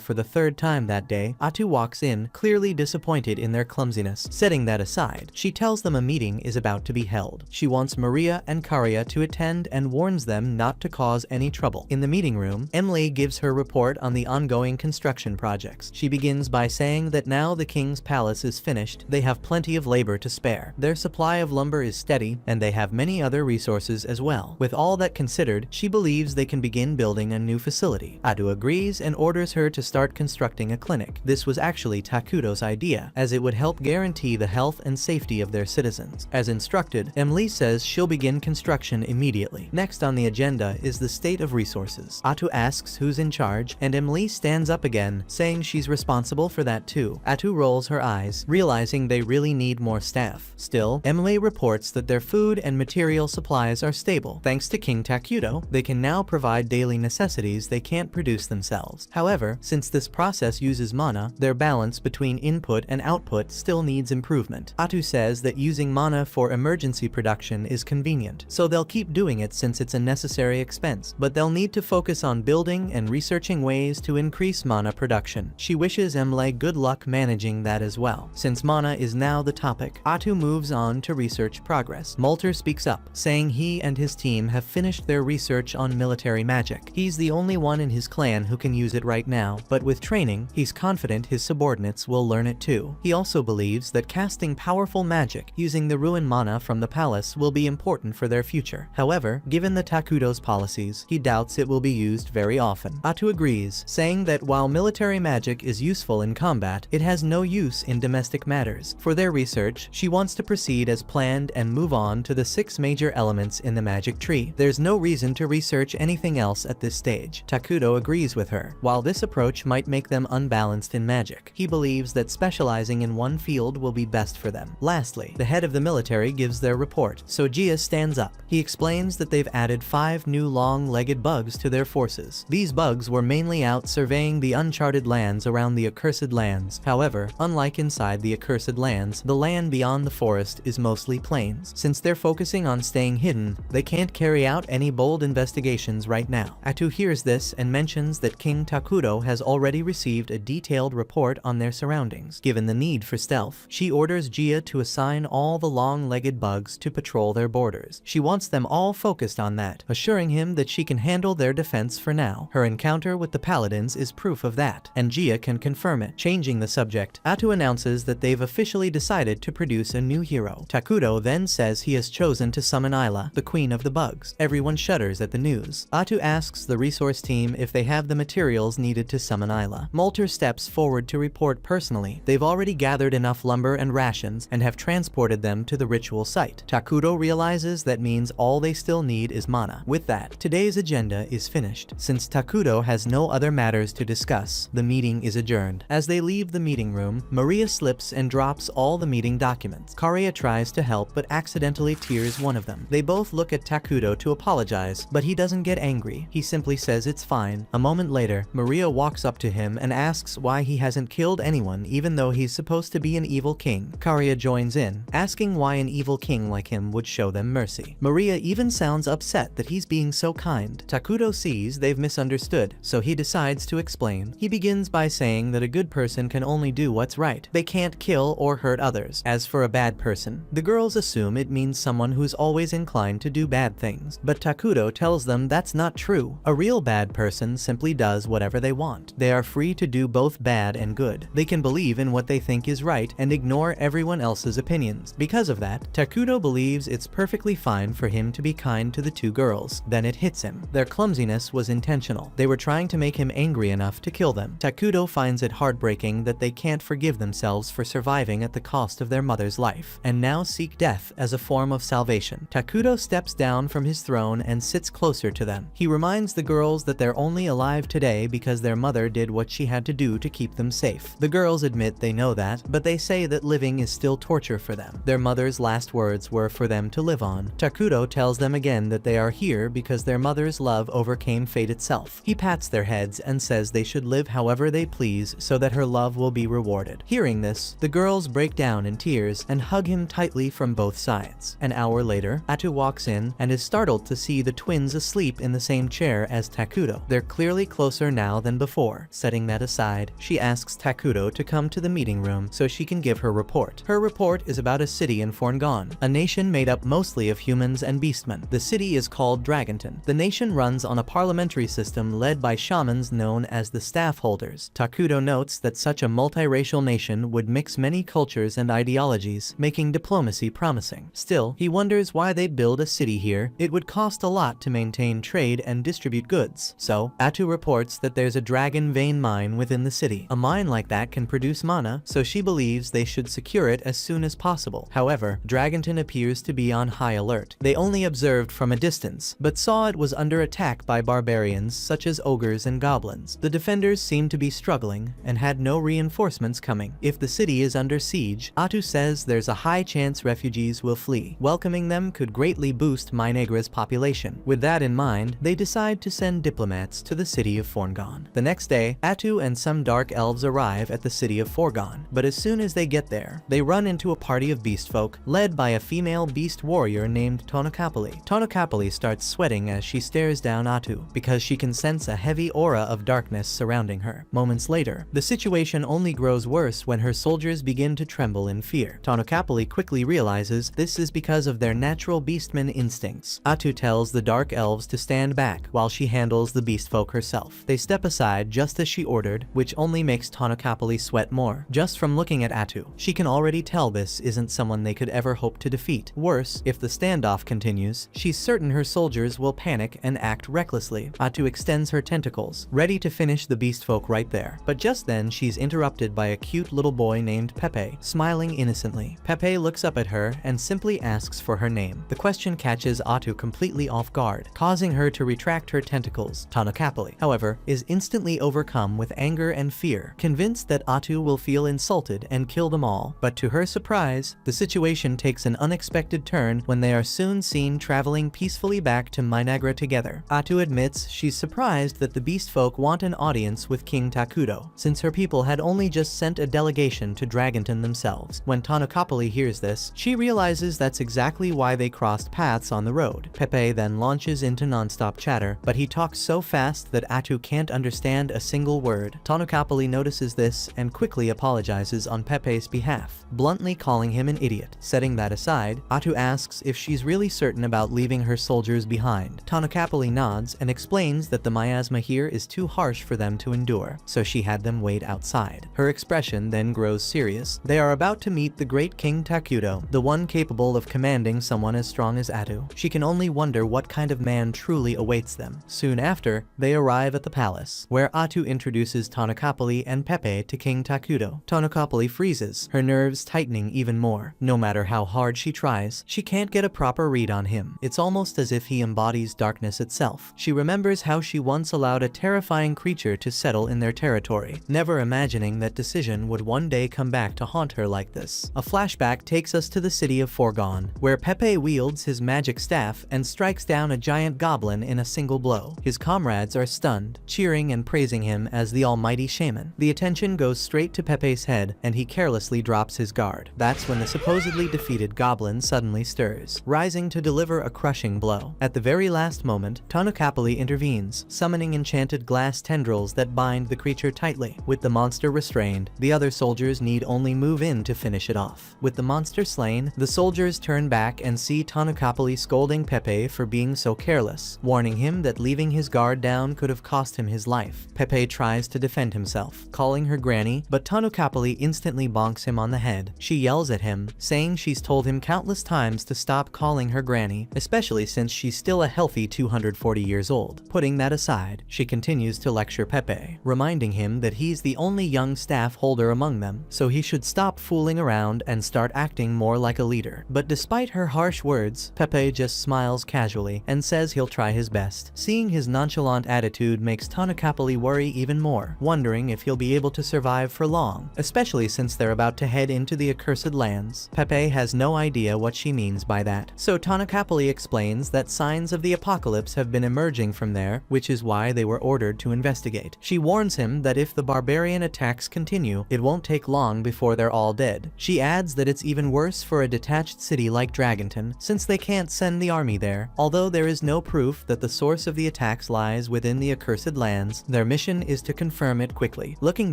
for the third time that day. Atu walks in, clearly disappointed in their clumsiness. Setting that aside, she tells them a meeting is about to be held. She wants Maria and Karia to attend and warns them not to cause any trouble. In the meeting room, Emily gives her report on the ongoing construction projects. She begins by saying that now the king's palace is finished, they have plenty of labor to spare. Their supply of lumber is steady, and they have many other resources as well. With all that considered, she believes they can begin building a new facility. Atu agrees and orders her to start constructing a clinic. This was actually Takuto's idea, as it would help guarantee the health and safety of their citizens. As instructed, Emily says she'll begin construction immediately. Next on the agenda is the state of resources. Atu asks who's in charge, and Emily stands up again, saying she's responsible for that too. Atu rolls her eyes, realizing they really need more staff. Still, Emily reports that their food and material supplies are stable. Thanks to King Takuto, they can now provide daily necessities they can't produce themselves. However, since this process uses mana, their balance between input and output still needs improvement. Atu says that using mana for emergency production is convenient, so they'll keep doing it since it's a necessary expense, but they'll need to focus on building and researching ways to increase mana production. She wishes Emily good luck managing that as well. Since mana is now the topic, Atu moves on to research progress. Molter speaks up, saying he and his team have finished their research on military magic. He's the only one in his clan who can use it right now, but with training, he's confident his subordinates will learn it too. He also believes that casting powerful magic using the ruin mana from the palace will be important for their future. However, given the Takuto's policies, he doubts it will be used very often. Atu agrees, saying that while military magic is useful in combat, it has no use in domestic matters. For their research, she wants to proceed as planned and move on to the 6 major elements in the magic tree. There's no reason to research anything else at this stage. Takuto agrees with her. While this approach might make them unbalanced in magic, he believes that specializing in one field will be best for them. Lastly, the head of the military gives their report. Sojiya stands up. He explains that they've added 5 new long-legged bugs to their forces. These bugs were mainly out surveying the uncharted lands around the accursed lands. However, unlike inside the accursed lands, the land beyond the forest is mostly plains. Since they're focusing on staying hidden, they can't carry out any bold investigations right now. Atu hears this and mentions that King Takuto has already received a detailed report on their surroundings. Given the need for stealth, she orders Jia to assign all the long-legged bugs to patrol their borders. She wants them all focused on that, assuring him that she can handle their defense for now. Her encounter with the paladins is proof of that, and Jia can confirm it. Changing the subject, Atu announces that they've officially decided to produce a new hero. Takuto then says he has chosen to summon Ayla, the queen of the bugs. Everyone shudders at the news. Atu asks the resource team if they have the materials needed to summon Ayla. Molter steps forward to report personally. They've already gathered enough lumber and rations and have transported them to the ritual site. Takuto realizes that means all they still need is mana. With that, today's agenda is finished. Since Takuto has no other matters to discuss, the meeting is adjourned. As they leave the meeting room, Maria slips and drops all the meeting documents. Karia tries to help but accidentally tears one of them. They both look at Takuto to apologize, but he doesn't get angry. He simply says it's fine. A moment later, Maria walks up to him and asks why he hasn't killed anyone even though he's supposed to be an evil king. Karia joins in, asking why an evil king like him would show them mercy. Maria even sounds upset that he's being so kind. Takuto sees they've misunderstood, so he decides to explain. He begins by saying that a good person can only do what's right. They can't kill or hurt others. soldiers. As for a bad person, the girls assume it means someone who's always inclined to do bad things, but Takudo tells them that's not true. A real bad person simply does whatever they want. They are free to do both bad and good. They can believe in what they think is right and ignore everyone else's opinions. Because of that, Takudo believes it's perfectly fine for him to be kind to the two girls. Then it hits him. Their clumsiness was intentional. They were trying to make him angry enough to kill them. Takudo finds it heartbreaking that they can't forgive themselves for surviving at the cost of their mother's life, and now seek death as a form of salvation. Takudo steps down from his throne and sits closer to them. He reminds the girls that they're only alive today because their mother did what she had to do to keep them safe. The girls admit they know that, but they say that living is still torture for them. Their mother's last words were for them to live on. Takudo tells them again that they are here because their mother's love overcame fate itself. He pats their heads and says they should live however they please so that her love will be rewarded. Hearing this, the girls break down in tears and hug him tightly from both sides. An hour later, Atu walks in and is startled to see the twins asleep in the same chair as Takudo. They're clearly closer now than before. Setting that aside, she asks Takudo to come to the meeting room so she can give her report. Her report is about a city in Forngon, a nation made up mostly of humans and beastmen. The city is called Dragonton. The nation runs on a parliamentary system led by shamans known as the staff holders. Takudo notes that such a multiracial nation would mix many cultures and ideologies, making diplomacy promising. Still, he wonders why they'd build a city here. It would cost a lot to maintain trade and distribute goods. So, Atu reports that there's a dragon vein mine within the city. A mine like that can produce mana, so she believes they should secure it as soon as possible. However, Dragonton appears to be on high alert. They only observed from a distance, but saw it was under attack by barbarians such as ogres and goblins. The defenders seemed to be struggling and had no reinforcements coming. If the city is under siege, Atu says there's a high chance refugees will flee. Welcoming them could greatly boost Minegra's population. With that in mind, they decide to send diplomats to the city of Forngon. The next day, Atu and some dark elves arrive at the city of Forngon, but as soon as they get there, they run into a party of beast folk led by a female beast warrior named Tonokapali. Tonokapali starts sweating as she stares down Atu because she can sense a heavy aura of darkness surrounding her. Moments later, the situation only grows worse when her soldiers begin to tremble in fear. Tonokapali quickly realizes this is because of their natural beastman instincts. Atu tells the dark elves to stand back while she handles the beast folk herself. They step aside just as she ordered, which only makes Tonokapali sweat more. Just from looking at Atu, she can already tell this isn't someone they could ever hope to defeat. Worse, if the standoff continues, she's certain her soldiers will panic and act recklessly. Atu extends her tentacles, ready to finish the beast folk right there. But just then, she's interrupted by a cute little boy named Pepe, smiling innocently. Pepe looks up at her and simply asks for her name. The question catches Atu completely off guard, causing her to retract her tentacles. Tonokapali, however, is instantly overcome with anger and fear, convinced that Atu will feel insulted and kill them all. But to her surprise, the situation takes an unexpected turn when they are soon seen traveling peacefully back to Minegra together. Atu admits she's surprised that the beast folk want an audience with King Takudo, since her people had only just sent a delegation to Dragonton themselves. When Tonokapali hears this, she realizes that's exactly why they crossed paths on the road. Pepe then launches into non-stop chatter, but he talks so fast that Atu can't understand a single word. Tonokapali notices this and quickly apologizes on Pepe's behalf, bluntly calling him an idiot. Setting that aside, Atu asks if she's really certain about leaving her soldiers behind. Tonokapali nods and explains that the miasma here is too harsh for them to endure, so she had them wait outside. Her expression then grows serious. They are about to meet the great King Takudo, the one capable of commanding someone as strong as Atu. She can only wonder what kind of man truly awaits them. Soon after, they arrive at the palace, where Atu introduces Tonokapali and Pepe to King Takudo. Tonokapali freezes, her nerves tightening even more. No matter how hard she tries, she can't get a proper read on him. It's almost as if he embodies darkness itself. She remembers how she once allowed a terrifying creature to settle in their territory, never imagining that decision would one day come back to haunt her like this. A flashback takes us to the city of Forngon, where Pepe wields his magic staff and strikes down a giant goblin in a single blow. His comrades are stunned, cheering and praising him as the almighty shaman. The attention goes straight to Pepe's head, and he carelessly drops his guard. That's when the supposedly defeated goblin suddenly stirs, rising to deliver a crushing blow. At the very last moment, Tonokapali intervenes, summoning enchanted glass tendrils that bind the creature tightly. With the monster restrained, the other soldiers need only move in to finish finish it off. With the monster slain, the soldiers turn back and see Tonokapoli scolding Pepe for being so careless, warning him that leaving his guard down could have cost him his life. Pepe tries to defend himself, calling her granny, but Tonokapoli instantly bonks him on the head. She yells at him, saying she's told him countless times to stop calling her granny, especially since she's still a healthy 240 years old. Putting that aside, she continues to lecture Pepe, reminding him that he's the only young staff holder among them, so he should stop fooling around and start acting more like a leader. But despite her harsh words, Pepe just smiles casually and says he'll try his best. Seeing his nonchalant attitude makes Tonokapoli worry even more, wondering if he'll be able to survive for long, especially since they're about to head into the accursed lands. Pepe has no idea what she means by that, so Tonokapoli explains that signs of the apocalypse have been emerging from there, which is why they were ordered to investigate. She warns him that if the barbarian attacks continue, it won't take long before they're all dead. She adds that it's even worse for a detached city like Dragonton, since they can't send the army there. Although there is no proof that the source of the attacks lies within the accursed lands, their mission is to confirm it quickly. Looking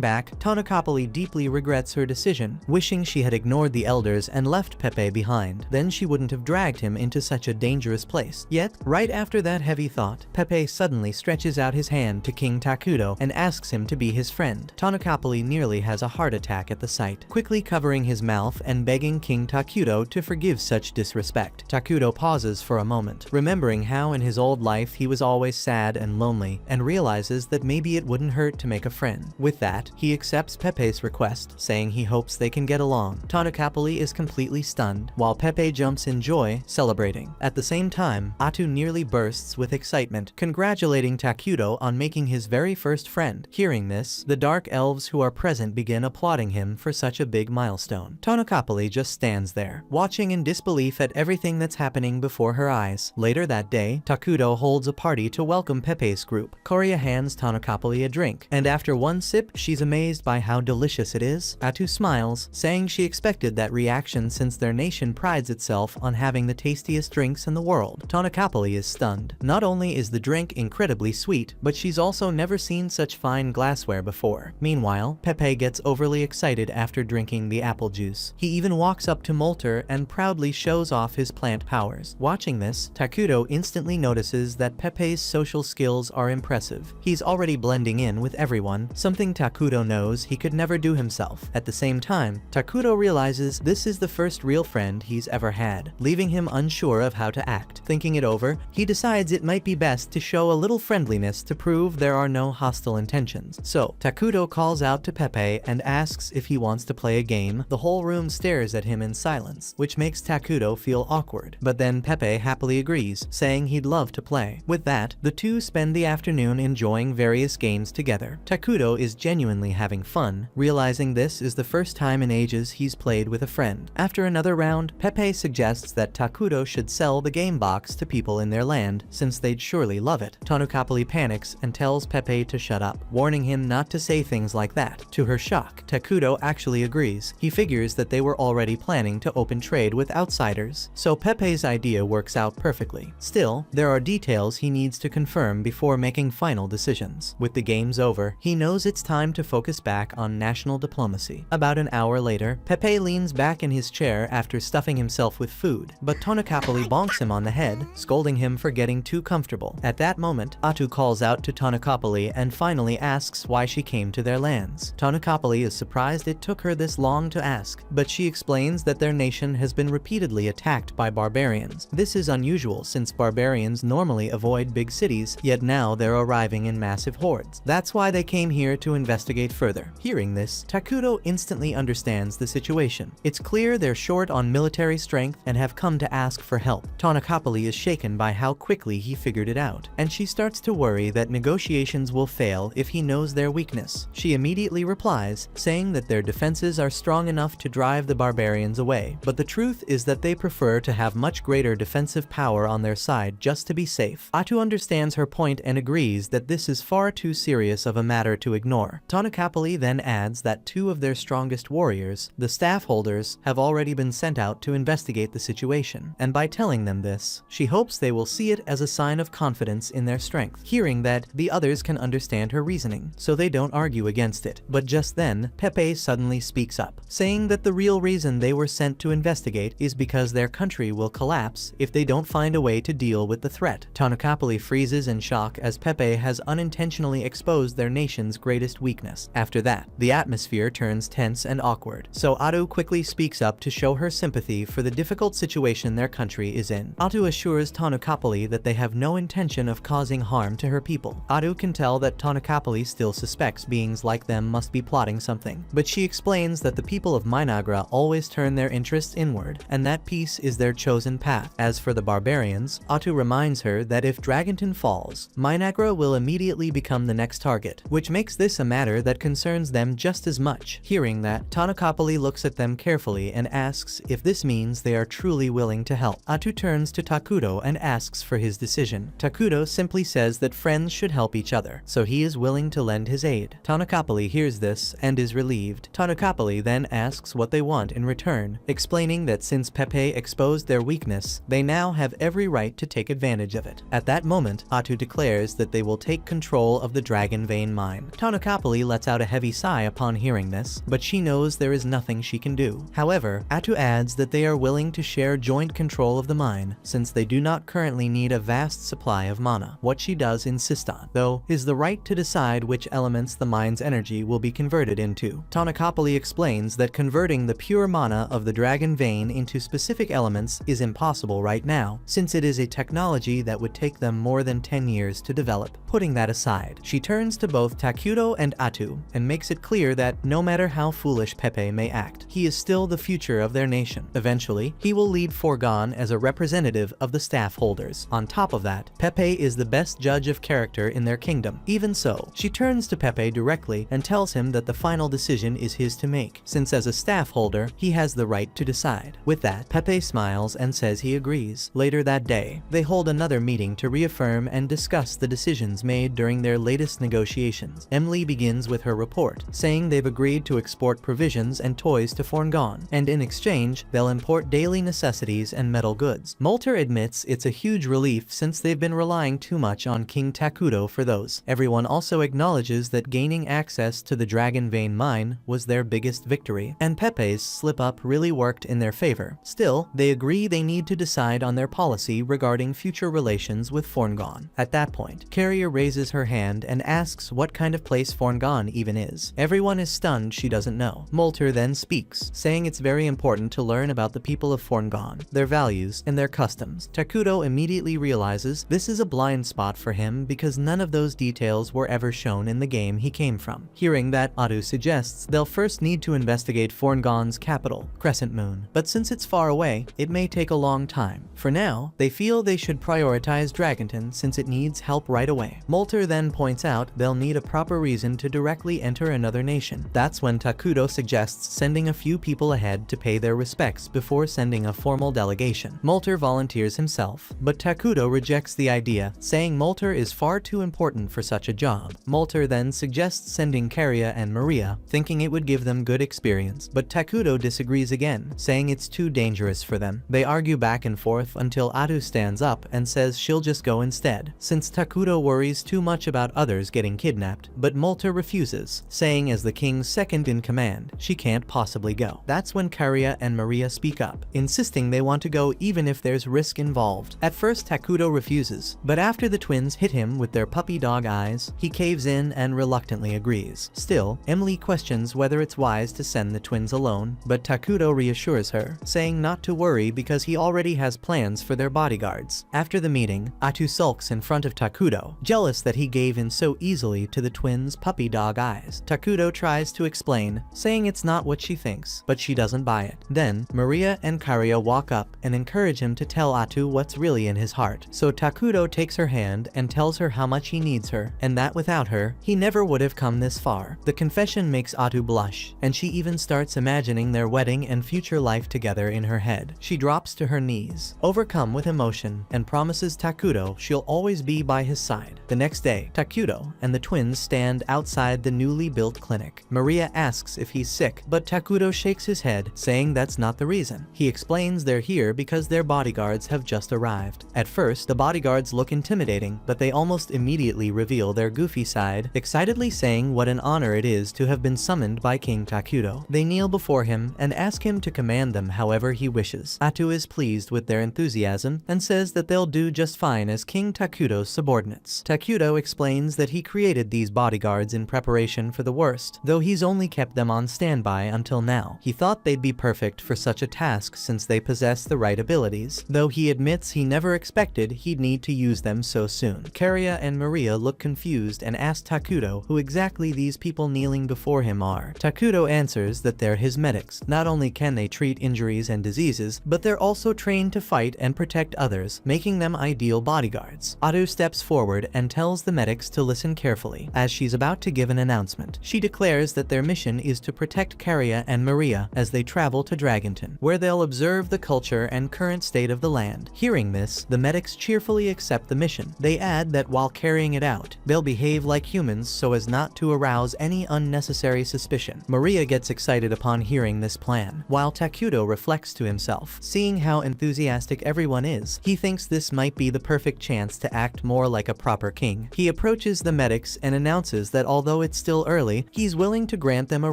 back, Tonokapoli deeply regrets her decision, wishing she had ignored the elders and left Pepe behind. Then she wouldn't have dragged him into such a dangerous place. Yet, right after that heavy thought, Pepe suddenly stretches out his hand to King Takudo and asks him to be his friend. Tonokapoli nearly has a heart attack at the sight, quickly covering his mouth and begging King Takudo to forgive such disrespect. Takudo pauses for a moment, remembering how in his old life he was always sad and lonely, and realizes that maybe it wouldn't hurt to make a friend. With that, he accepts Pepe's request, saying he hopes they can get along. Tonokapoli is completely stunned, while Pepe jumps in joy, celebrating. At the same time, Atu nearly bursts with excitement, congratulating Takudo on making his very first friend. Hearing this, the dark elves who are present begin applauding him for such a big milestone. Tonokapoli just stands there, watching in disbelief at everything that's happening before her eyes. Later that day, Takudo holds a party to welcome Pepe's group. Korea hands Tonokapoli a drink, and after one sip, she's amazed by how delicious it is. Atu smiles, saying she expected that reaction since their nation prides itself on having the tastiest drinks in the world. Tonokapoli is stunned. Not only is the drink incredibly sweet, but she's also never seen such fine glassware before. Meanwhile, Pepe gets overly excited after drinking the apple juice. He even walks up to Molter and proudly shows off his plant powers. Watching this, Takudo instantly notices that Pepe's social skills are impressive. He's already blending in with everyone, something Takudo knows he could never do himself. At the same time, Takudo realizes this is the first real friend he's ever had, leaving him unsure of how to act. Thinking it over, he decides it might be best to show a little friendliness to prove there are no hostile intentions. So, Takudo calls out to Pepe and asks if he wants to play a game. The whole room stares at him in silence, which makes Takudo feel awkward. But then Pepe happily agrees, saying he'd love to play. With that, the two spend the afternoon enjoying various games together. Takudo is genuinely having fun, realizing this is the first time in ages he's played with a friend. After another round, Pepe suggests that Takudo should sell the game box to people in their land, since they'd surely love it. Tonokapoli panics and tells Pepe to shut up, warning him not to say things like that. To her shock, Takudo actually agrees. He figures that they were already planning to open trade with outsiders, so Pepe's idea works out perfectly. Still, there are details he needs to confirm before making final decisions. With the games over, he knows it's time to focus back on national diplomacy. About an hour later, Pepe leans back in his chair after stuffing himself with food, but Tonokapoli bonks him on the head, scolding him for getting too comfortable. At that moment, Atu calls out to Tonokapoli and finally asks why she came to their lands. Tonokapoli is surprised it took her this long to ask, but she explains that their nation has been repeatedly attacked by barbarians. This is unusual since barbarians normally avoid big cities, yet now they're arriving in massive hordes. That's why they came here to investigate further. Hearing this, Takudo instantly understands the situation. It's clear they're short on military strength and have come to ask for help. Tonokapoli is shaken by how quickly he figured it out, and she starts to worry that negotiations will fail if he knows their weakness. She immediately replies, saying that their defenses are strong enough to drive the barbarians away, but the truth is that they prefer to have much greater defensive power on their side just to be safe. Atu understands her point and agrees that this is far too serious of a matter to ignore. Tonokapoli then adds that two of their strongest warriors, the staff holders, have already been sent out to investigate the situation, and by telling them this, she hopes they will see it as a sign of confidence in their strength. Hearing that, the others can understand her reasoning, so they don't argue against it. But just then, Pepe suddenly speaks up, saying saying that the real reason they were sent to investigate is because their country will collapse if they don't find a way to deal with the threat. Tanacaps freezes in shock as Pepe has unintentionally exposed their nation's greatest weakness. After that, the atmosphere turns tense and awkward, so Atu quickly speaks up to show her sympathy for the difficult situation their country is in. Atu assures Tanacaps that they have no intention of causing harm to her people. Atu can tell that Tanacaps still suspects beings like them must be plotting something, but she explains that the people of Minagra always turn their interests inward, and that peace is their chosen path. As for the barbarians, Atu reminds her that if Dragonton falls, Minagra will immediately become the next target, which makes this a matter that concerns them just as much. Hearing that, Tanacaps looks at them carefully and asks if this means they are truly willing to help. Atu turns to Takuto and asks for his decision. Takuto simply says that friends should help each other, so he is willing to lend his aid. Tanacaps hears this and is relieved. Tanacaps then asks what they want in return, explaining that since Pepe exposed their weakness, they now have every right to take advantage of it. At that moment, Atu declares that they will take control of the Dragon Vein mine. Tanacaps lets out a heavy sigh upon hearing this, but she knows there is nothing she can do. However, Atu adds that they are willing to share joint control of the mine, since they do not currently need a vast supply of mana. What she does insist on, though, is the right to decide which elements the mine's energy will be converted into. Tanacaps explains that converting the pure mana of the Dragon Vein into specific elements is impossible right now, since it is a technology that would take them more than 10 years to develop. Putting that aside, she turns to both Takuto and Atu and makes it clear that no matter how foolish Pepe may act, he is still the future of their nation. Eventually, he will lead Forgone as a representative of the staff holders. On top of that, Pepe is the best judge of character in their kingdom. Even so, she turns to Pepe directly and tells him that the final decision is his to make, since as a staff holder, he has the right to decide. With that, Pepe smiles and says he agrees. Later that day, they hold another meeting to reaffirm and discuss the decisions made during their latest negotiations. Emily begins with her report, saying they've agreed to export provisions and toys to Forgone, and in exchange, they'll import daily necessities and metal goods. Molter admits it's a huge relief since they've been relying too much on King Takuto for those. Everyone also acknowledges that gaining access to the Dragon Vein mine was their biggest victory, and Pepe's slip-up really worked in their favor. Still, they agree they need to decide on their policy regarding future relations with Forgone. At that point, Carrier raises her hand and asks what kind of place Forgone even is. Everyone is stunned she doesn't know. Molter then speaks, saying it's very important to learn about the people of Forgone, their values, and their customs. Takuto immediately realizes this is a blind spot for him because none of those details were ever shown in the game he came from. Hearing that, Atu suggests they'll first need to investigate Forgone's capital, Crescent Moon, but since it's far away, it may take a long time. For now, they feel they should prioritize Dragonton since it needs help right away. Molter then points out they'll need a proper reason to directly enter another nation. That's when Takuto suggests sending a few people ahead to pay their respects before sending a formal delegation. Molter volunteers himself, but Takuto rejects the idea, saying Molter is far too important for such a job. Molter then suggests sending Carrier and Maria, thinking it would give them good experience, but Takuto disagrees again, saying it's too dangerous for them. They argue back and forth until Atu stands up and says she'll just go instead, since Takuto worries too much about others getting kidnapped, but Molter refuses, saying as the king's second in command, she can't possibly go. That's when Carrier and Maria speak up, insisting they want to go even if there's risk involved. At first, Takuto refuses, but after the twins hit him with their puppy dog eyes, he caves in and reluctantly agrees. Still, Emily questions whether it's wise to send the twins alone, but Takuto reassures her, saying not to worry because he already has plans for their bodyguards. After the meeting, Atu sulks in front of Takuto, jealous that he gave in so easily to the twins' puppy dog eyes. Takuto tries to explain, saying it's not what she thinks, but she doesn't buy it. Then, Maria and Carrier walk up and encourage him to tell Atu what's really in his heart. So Takuto takes her hand and tells her how much he needs her, and that without her, he never would have come this far. The confession makes Atu blush, and she even starts imagining their wedding and future life together in her head. She drops to her knees, overcome with emotion, and promises Takuto she'll always be by his side. The next day, Takuto and the twins stand outside the newly built clinic. Maria asks if he's sick, but Takuto Takudo shakes his head, saying that's not the reason. He explains they're here because their bodyguards have just arrived. At first, the bodyguards look intimidating, but they almost immediately reveal their goofy side, excitedly saying what an honor it is to have been summoned by King Takudo. They kneel before him and ask him to command them however he wishes. Atu is pleased with their enthusiasm and says that they'll do just fine as King Takudo's subordinates. Takudo explains that he created these bodyguards in preparation for the worst, though he's only kept them on standby until now. He thought they'd be perfect for such a task since they possess the right abilities, though he admits he never expected he'd need to use them so soon. Karia and Maria look confused and ask Takudo who exactly these people kneeling before him are. Takudo answers that they're his medics. Not only can they treat injuries and diseases, but they're also trained to fight and protect others, making them ideal bodyguards. Atu steps forward and tells the medics to listen carefully, as she's about to give an announcement. She declares that their mission is to protect Karia and Maria as they travel to Dragonton, where they'll observe the culture and current state of the land. Hearing this, the medics cheerfully accept the mission. They add that while carrying it out, they'll behave like humans so as not to arouse any unnecessary suspicion. Maria gets excited upon hearing this plan, while Takudo reflects to himself. Seeing how enthusiastic everyone is, he thinks this might be the perfect chance to act more like a proper king. He approaches the medics and announces that although it's still early, he's willing to grant them a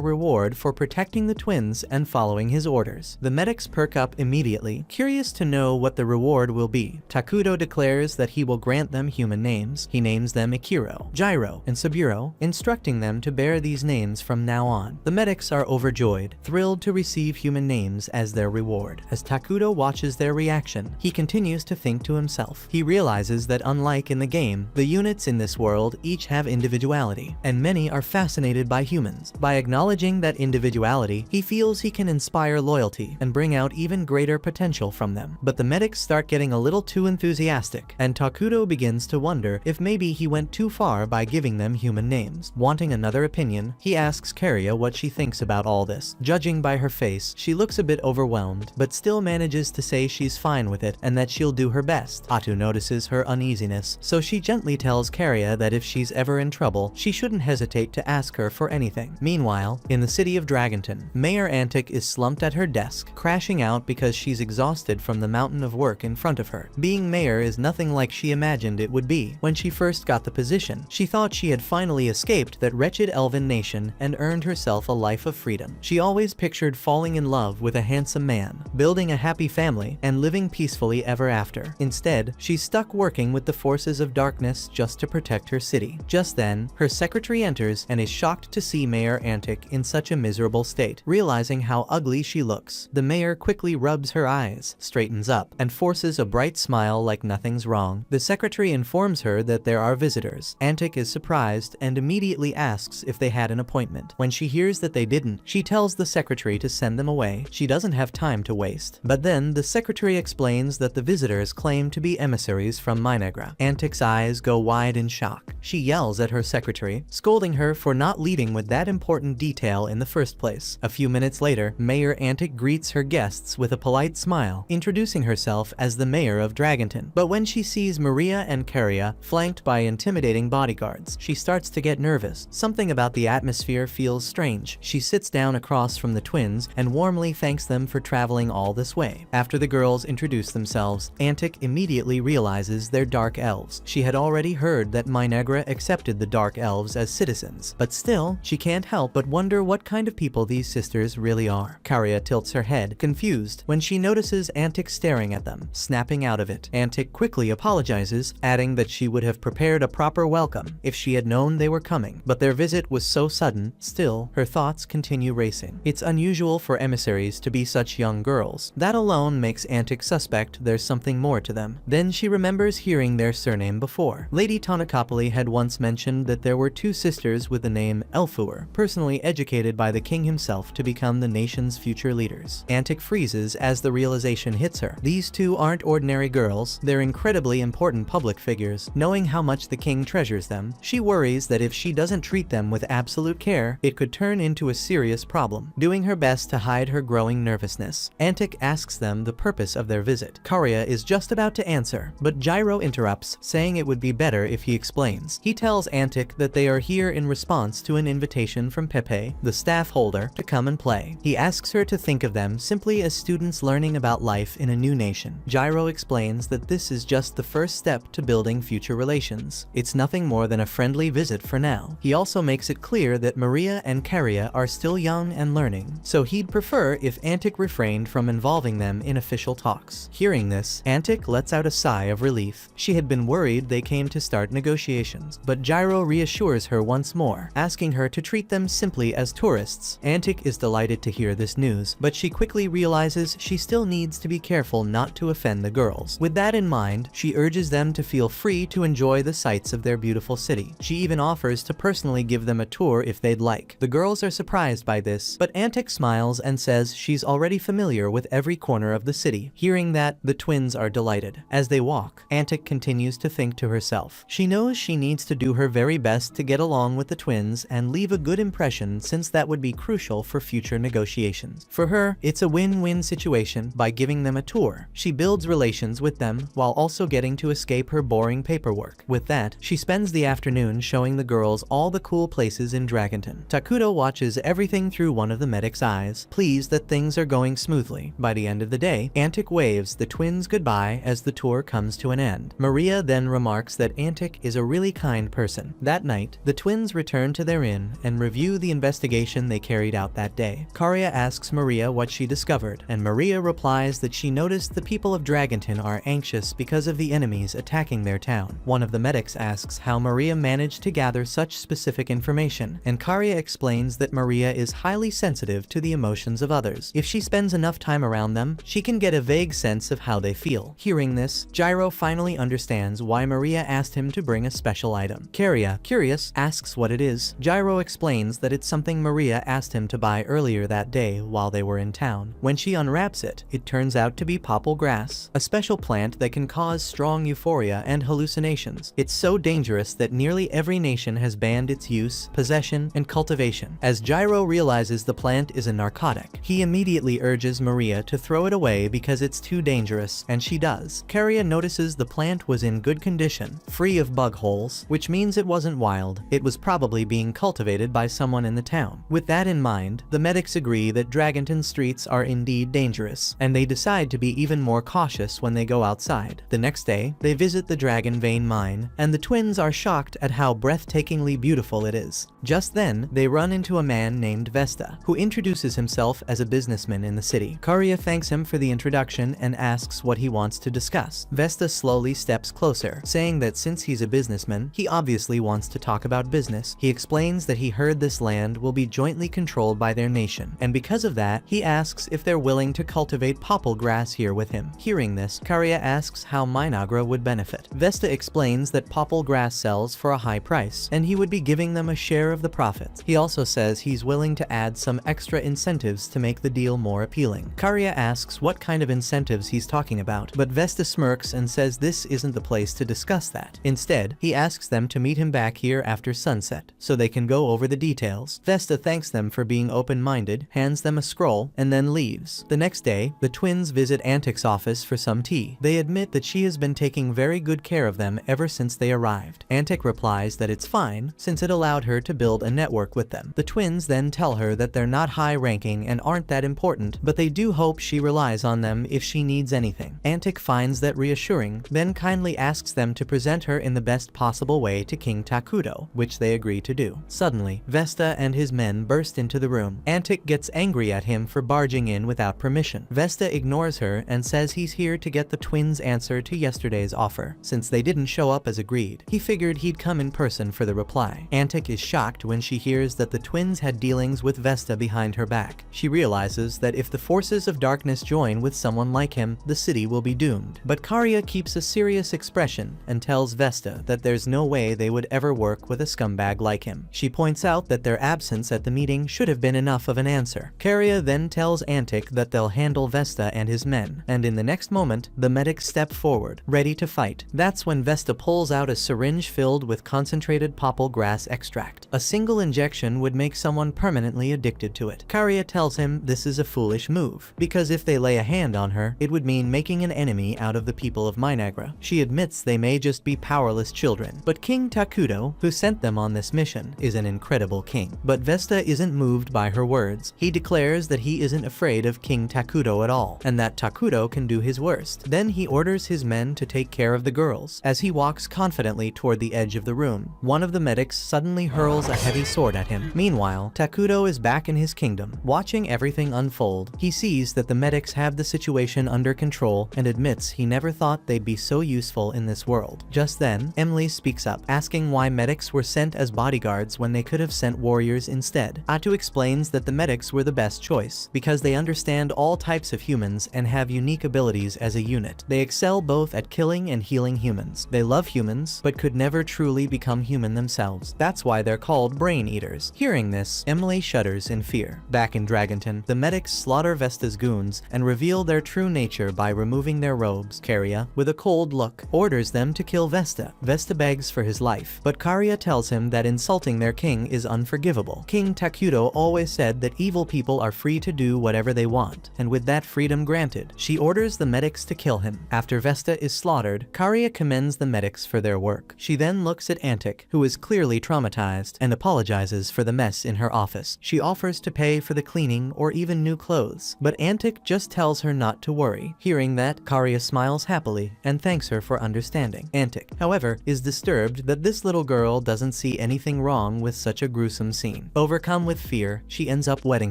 reward for protecting the twins and following his orders. The medics perk up immediately, curious to know what the reward will be. Takudo declares that he will grant them human names. He names them Ikiro, Gyro, and Saburo, instructing them to bear these names from now on. The medics are overjoyed, thrilled to receive human names as their reward. As Takudo watches their reaction, he continues to think to himself. He realizes that unlike in the game, the units in this world each have individuality, and many are fascinated by humans. By acknowledging that individuality, he feels he can inspire loyalty and bring out even greater potential from them. But the medics start getting a little too enthusiastic, and Takudo begins to wonder if maybe he went too far by giving them human names. Wanting another opinion, he asks Karia what she thinks about all this. Judging by her face, she looks a bit overwhelmed, but still manages to say she's fine with it and that she'll do her best. Atu notices her uneasiness, so she gently tells Karia that if she's ever in trouble, she shouldn't hesitate to ask her for anything. Meanwhile, in the city of Dragonton, Mayor Antic is slumped at her desk, crashing out because she's exhausted from the mountain of work in front of her. Being mayor is nothing like she imagined it would be. When she first got the position, she thought she had finally escaped that wretched elven nation and earned herself a life of freedom. She always pictured falling in love with a handsome man, building a happy family, and living peacefully ever after. Instead, she's stuck working with the forces of darkness just to protect her city. Just then, her secretary enters and is shocked to see Mayor Antic in such a miserable state. Realizing how ugly she looks, the mayor quickly rubs her eyes, straightens up, and forces a bright smile like nothing's wrong. The secretary informs her that there are visitors. Antic is surprised and immediately asks if they had an appointment. When she hears that they didn't, she tells the secretary to send them away. She doesn't have time to waste. But then, the secretary explains that the visitors claim to be emissaries from Minegra. Antic's eyes go wide in shock. She yells at her secretary, scolding her for not leading with that important detail in the first place. A few minutes later, Mayor Antic greets her guests with a polite smile, introducing herself as the mayor of Dragonton. But when she sees Maria and Karia flanked by intimidating bodyguards, she starts to get nervous. Something about the atmosphere feels strange. She sits down across from the twins and warmly thanks them for traveling all this way. After the girls introduce themselves, Antic immediately realizes they're dark elves. She had already heard that Minegra accepted the dark elves as citizens, but still, she can't help but wonder what kind of people these sisters really are. Karia tilts her head, confused, when she notices Antic staring at them, snapping out of it. Antic quickly apologizes, adding that she would have prepared a proper welcome if she had known they were coming, but their visit was so sudden. Still, her thoughts continue racing. It's unusual for emissaries to be such young girls. That alone makes Antic suspect there's something more to them. Then she remembers hearing their surname before. Lady Tonakopoli had once mentioned that there were two sisters with the name Elfuer, personally educated by the king himself to become the nation's future leaders. Antic freezes as the realization hits her. These two aren't ordinary girls, they're incredibly important public figures. Knowing how much the king treasures them, she worries that if she doesn't treat them with absolute care, it could turn into a serious problem. Doing her best to hide her growing nervousness, Antic asks them the purpose of their visit. Karia is just about to answer, but Gyro interrupts, saying it would be better if he explains. He tells Antic that they are here in response to an invitation from Pepe, the staff holder, to come come and play. He asks her to think of them simply as students learning about life in a new nation. Gyro explains that this is just the first step to building future relations. It's nothing more than a friendly visit for now. He also makes it clear that Maria and Karia are still young and learning, so he'd prefer if Antic refrained from involving them in official talks. Hearing this, Antic lets out a sigh of relief. She had been worried they came to start negotiations, but Gyro reassures her once more, asking her to treat them simply as tourists. Antic is delighted to hear this news, but she quickly realizes she still needs to be careful not to offend the girls. With that in mind, she urges them to feel free to enjoy the sights of their beautiful city. She even offers to personally give them a tour if they'd like. The girls are surprised by this, but Antic smiles and says she's already familiar with every corner of the city. Hearing that, the twins are delighted. As they walk, Antic continues to think to herself. She knows she needs to do her very best to get along with the twins and leave a good impression, since that would be crucial for future negotiations. For her, it's a win-win situation. By giving them a tour, she builds relations with them while also getting to escape her boring paperwork. With that, she spends the afternoon showing the girls all the cool places in Dragonton. Takuto watches everything through one of the medic's eyes, pleased that things are going smoothly. By the end of the day, Antic waves the twins goodbye as the tour comes to an end. Maria then remarks that Antic is a really kind person. That night, the twins return to their inn and review the investigation they carried out that day. Karia asks Maria what she discovered, and Maria replies that she noticed the people of Dragonton are anxious because of the enemies attacking their town. One of the medics asks how Maria managed to gather such specific information, and Karia explains that Maria is highly sensitive to the emotions of others. If she spends enough time around them, she can get a vague sense of how they feel. Hearing this, Gyro finally understands why Maria asked him to bring a special item. Karia, curious, asks what it is. Gyro explains that it's something Maria asked him to buy earlier that day while they were in town. When she unwraps it, it turns out to be popple grass, a special plant that can cause strong euphoria and hallucinations. It's so dangerous that nearly every nation has banned its use, possession, and cultivation. As Gyro realizes the plant is a narcotic, he immediately urges Maria to throw it away because it's too dangerous, and she does. Karia notices the plant was in good condition, free of bug holes, which means it wasn't wild. It was probably being cultivated by someone in the town. With that in mind, the medics agree that Dragonton streets are indeed dangerous, and they decide to be even more cautious when they go outside. The next day, they visit the Dragon Vein mine, and the twins are shocked at how breathtakingly beautiful it is. Just then, they run into a man named Vesta, who introduces himself as a businessman in the city. Karia thanks him for the introduction and asks what he wants to discuss. Vesta slowly steps closer, saying that since he's a businessman, he obviously wants to talk about business. He explains that he heard this land will be jointly controlled by their nation, and because of that, he asks if they're willing to cultivate popple grass here with him. Hearing this, Karia asks how Minagra would benefit. Vesta explains that popple grass sells for a high price, and he would be giving them a share of the profits. He also says he's willing to add some extra incentives to make the deal more appealing. Karia asks what kind of incentives he's talking about, but Vesta smirks and says this isn't the place to discuss that. Instead, he asks them to meet him back here after sunset, so they can go over the details. Vesta thanks them for being open-minded, hands them a scroll, and then leaves. The next day, the twins visit Antic's office for some tea. They admit that she has been taking very good care of them ever since they arrived. Antic replies that it's fine, since it allowed her to build a network with them. The twins then tell her that they're not high-ranking and aren't that important, but they do hope she relies on them if she needs anything. Antic finds that reassuring, then kindly asks them to present her in the best possible way to King Takuto, which they agree to do. Suddenly, Vesta and his men burst into the room. Antic gets angry at him for barging in without permission. Vesta ignores her and says he's here to get the twins' answer to yesterday's offer, since they didn't show up as agreed. He figured he'd come in person for the reply. Antic is shocked when she hears that the twins had dealings with Vesta behind her back. She realizes that if the forces of darkness join with someone like him, the city will be doomed. But Karia keeps a serious expression and tells Vesta that there's no way they would ever work with a scumbag like him. She points out that their absence at the meeting should have been enough of an answer. Karia then tells Antic that they'll handle Vesta and his men, and in the next moment, the medics step forward, ready to fight. That's when Vesta pulls out a syringe filled with concentrated popple grass extract. A single injection would make someone permanently addicted to it. Karia tells him this is a foolish move, because if they lay a hand on her, it would mean making an enemy out of the people of Minagra. She admits they may just be powerless children, but King Takuto, who sent them on this mission, is an incredible king. But Vesta isn't moved by by her words. He declares that he isn't afraid of King Takudo at all, and that Takudo can do his worst. Then he orders his men to take care of the girls. As he walks confidently toward the edge of the room, one of the medics suddenly hurls a heavy sword at him. Meanwhile, Takudo is back in his kingdom. Watching everything unfold, he sees that the medics have the situation under control and admits he never thought they'd be so useful in this world. Just then, Emily speaks up, asking why medics were sent as bodyguards when they could have sent warriors instead. Atu explains that the medics were the best choice, because they understand all types of humans and have unique abilities as a unit. They excel both at killing and healing humans. They love humans, but could never truly become human themselves. That's why they're called brain eaters. Hearing this, Emily shudders in fear. Back in Dragonton, the medics slaughter Vesta's goons and reveal their true nature by removing their robes. Karia, with a cold look, orders them to kill Vesta. Vesta begs for his life, but Karia tells him that insulting their king is unforgivable. King Takudo always said that evil people are free to do whatever they want, and with that freedom granted, she orders the medics to kill him. After Vesta is slaughtered, Karia commends the medics for their work. She then looks at Antic, who is clearly traumatized, and apologizes for the mess in her office. She offers to pay for the cleaning or even new clothes, but Antic just tells her not to worry. Hearing that, Karia smiles happily and thanks her for understanding. Antic, however, is disturbed that this little girl doesn't see anything wrong with such a gruesome scene. Overcome with fear, she ends up wetting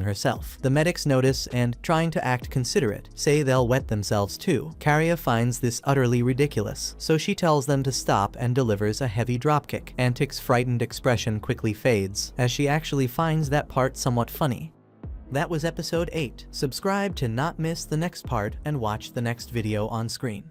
herself. The medics notice and, trying to act considerate, say they'll wet themselves too. Karia finds this utterly ridiculous, so she tells them to stop and delivers a heavy dropkick. Antic's frightened expression quickly fades, as she actually finds that part somewhat funny. That was episode 8. Subscribe to not miss the next part and watch the next video on screen.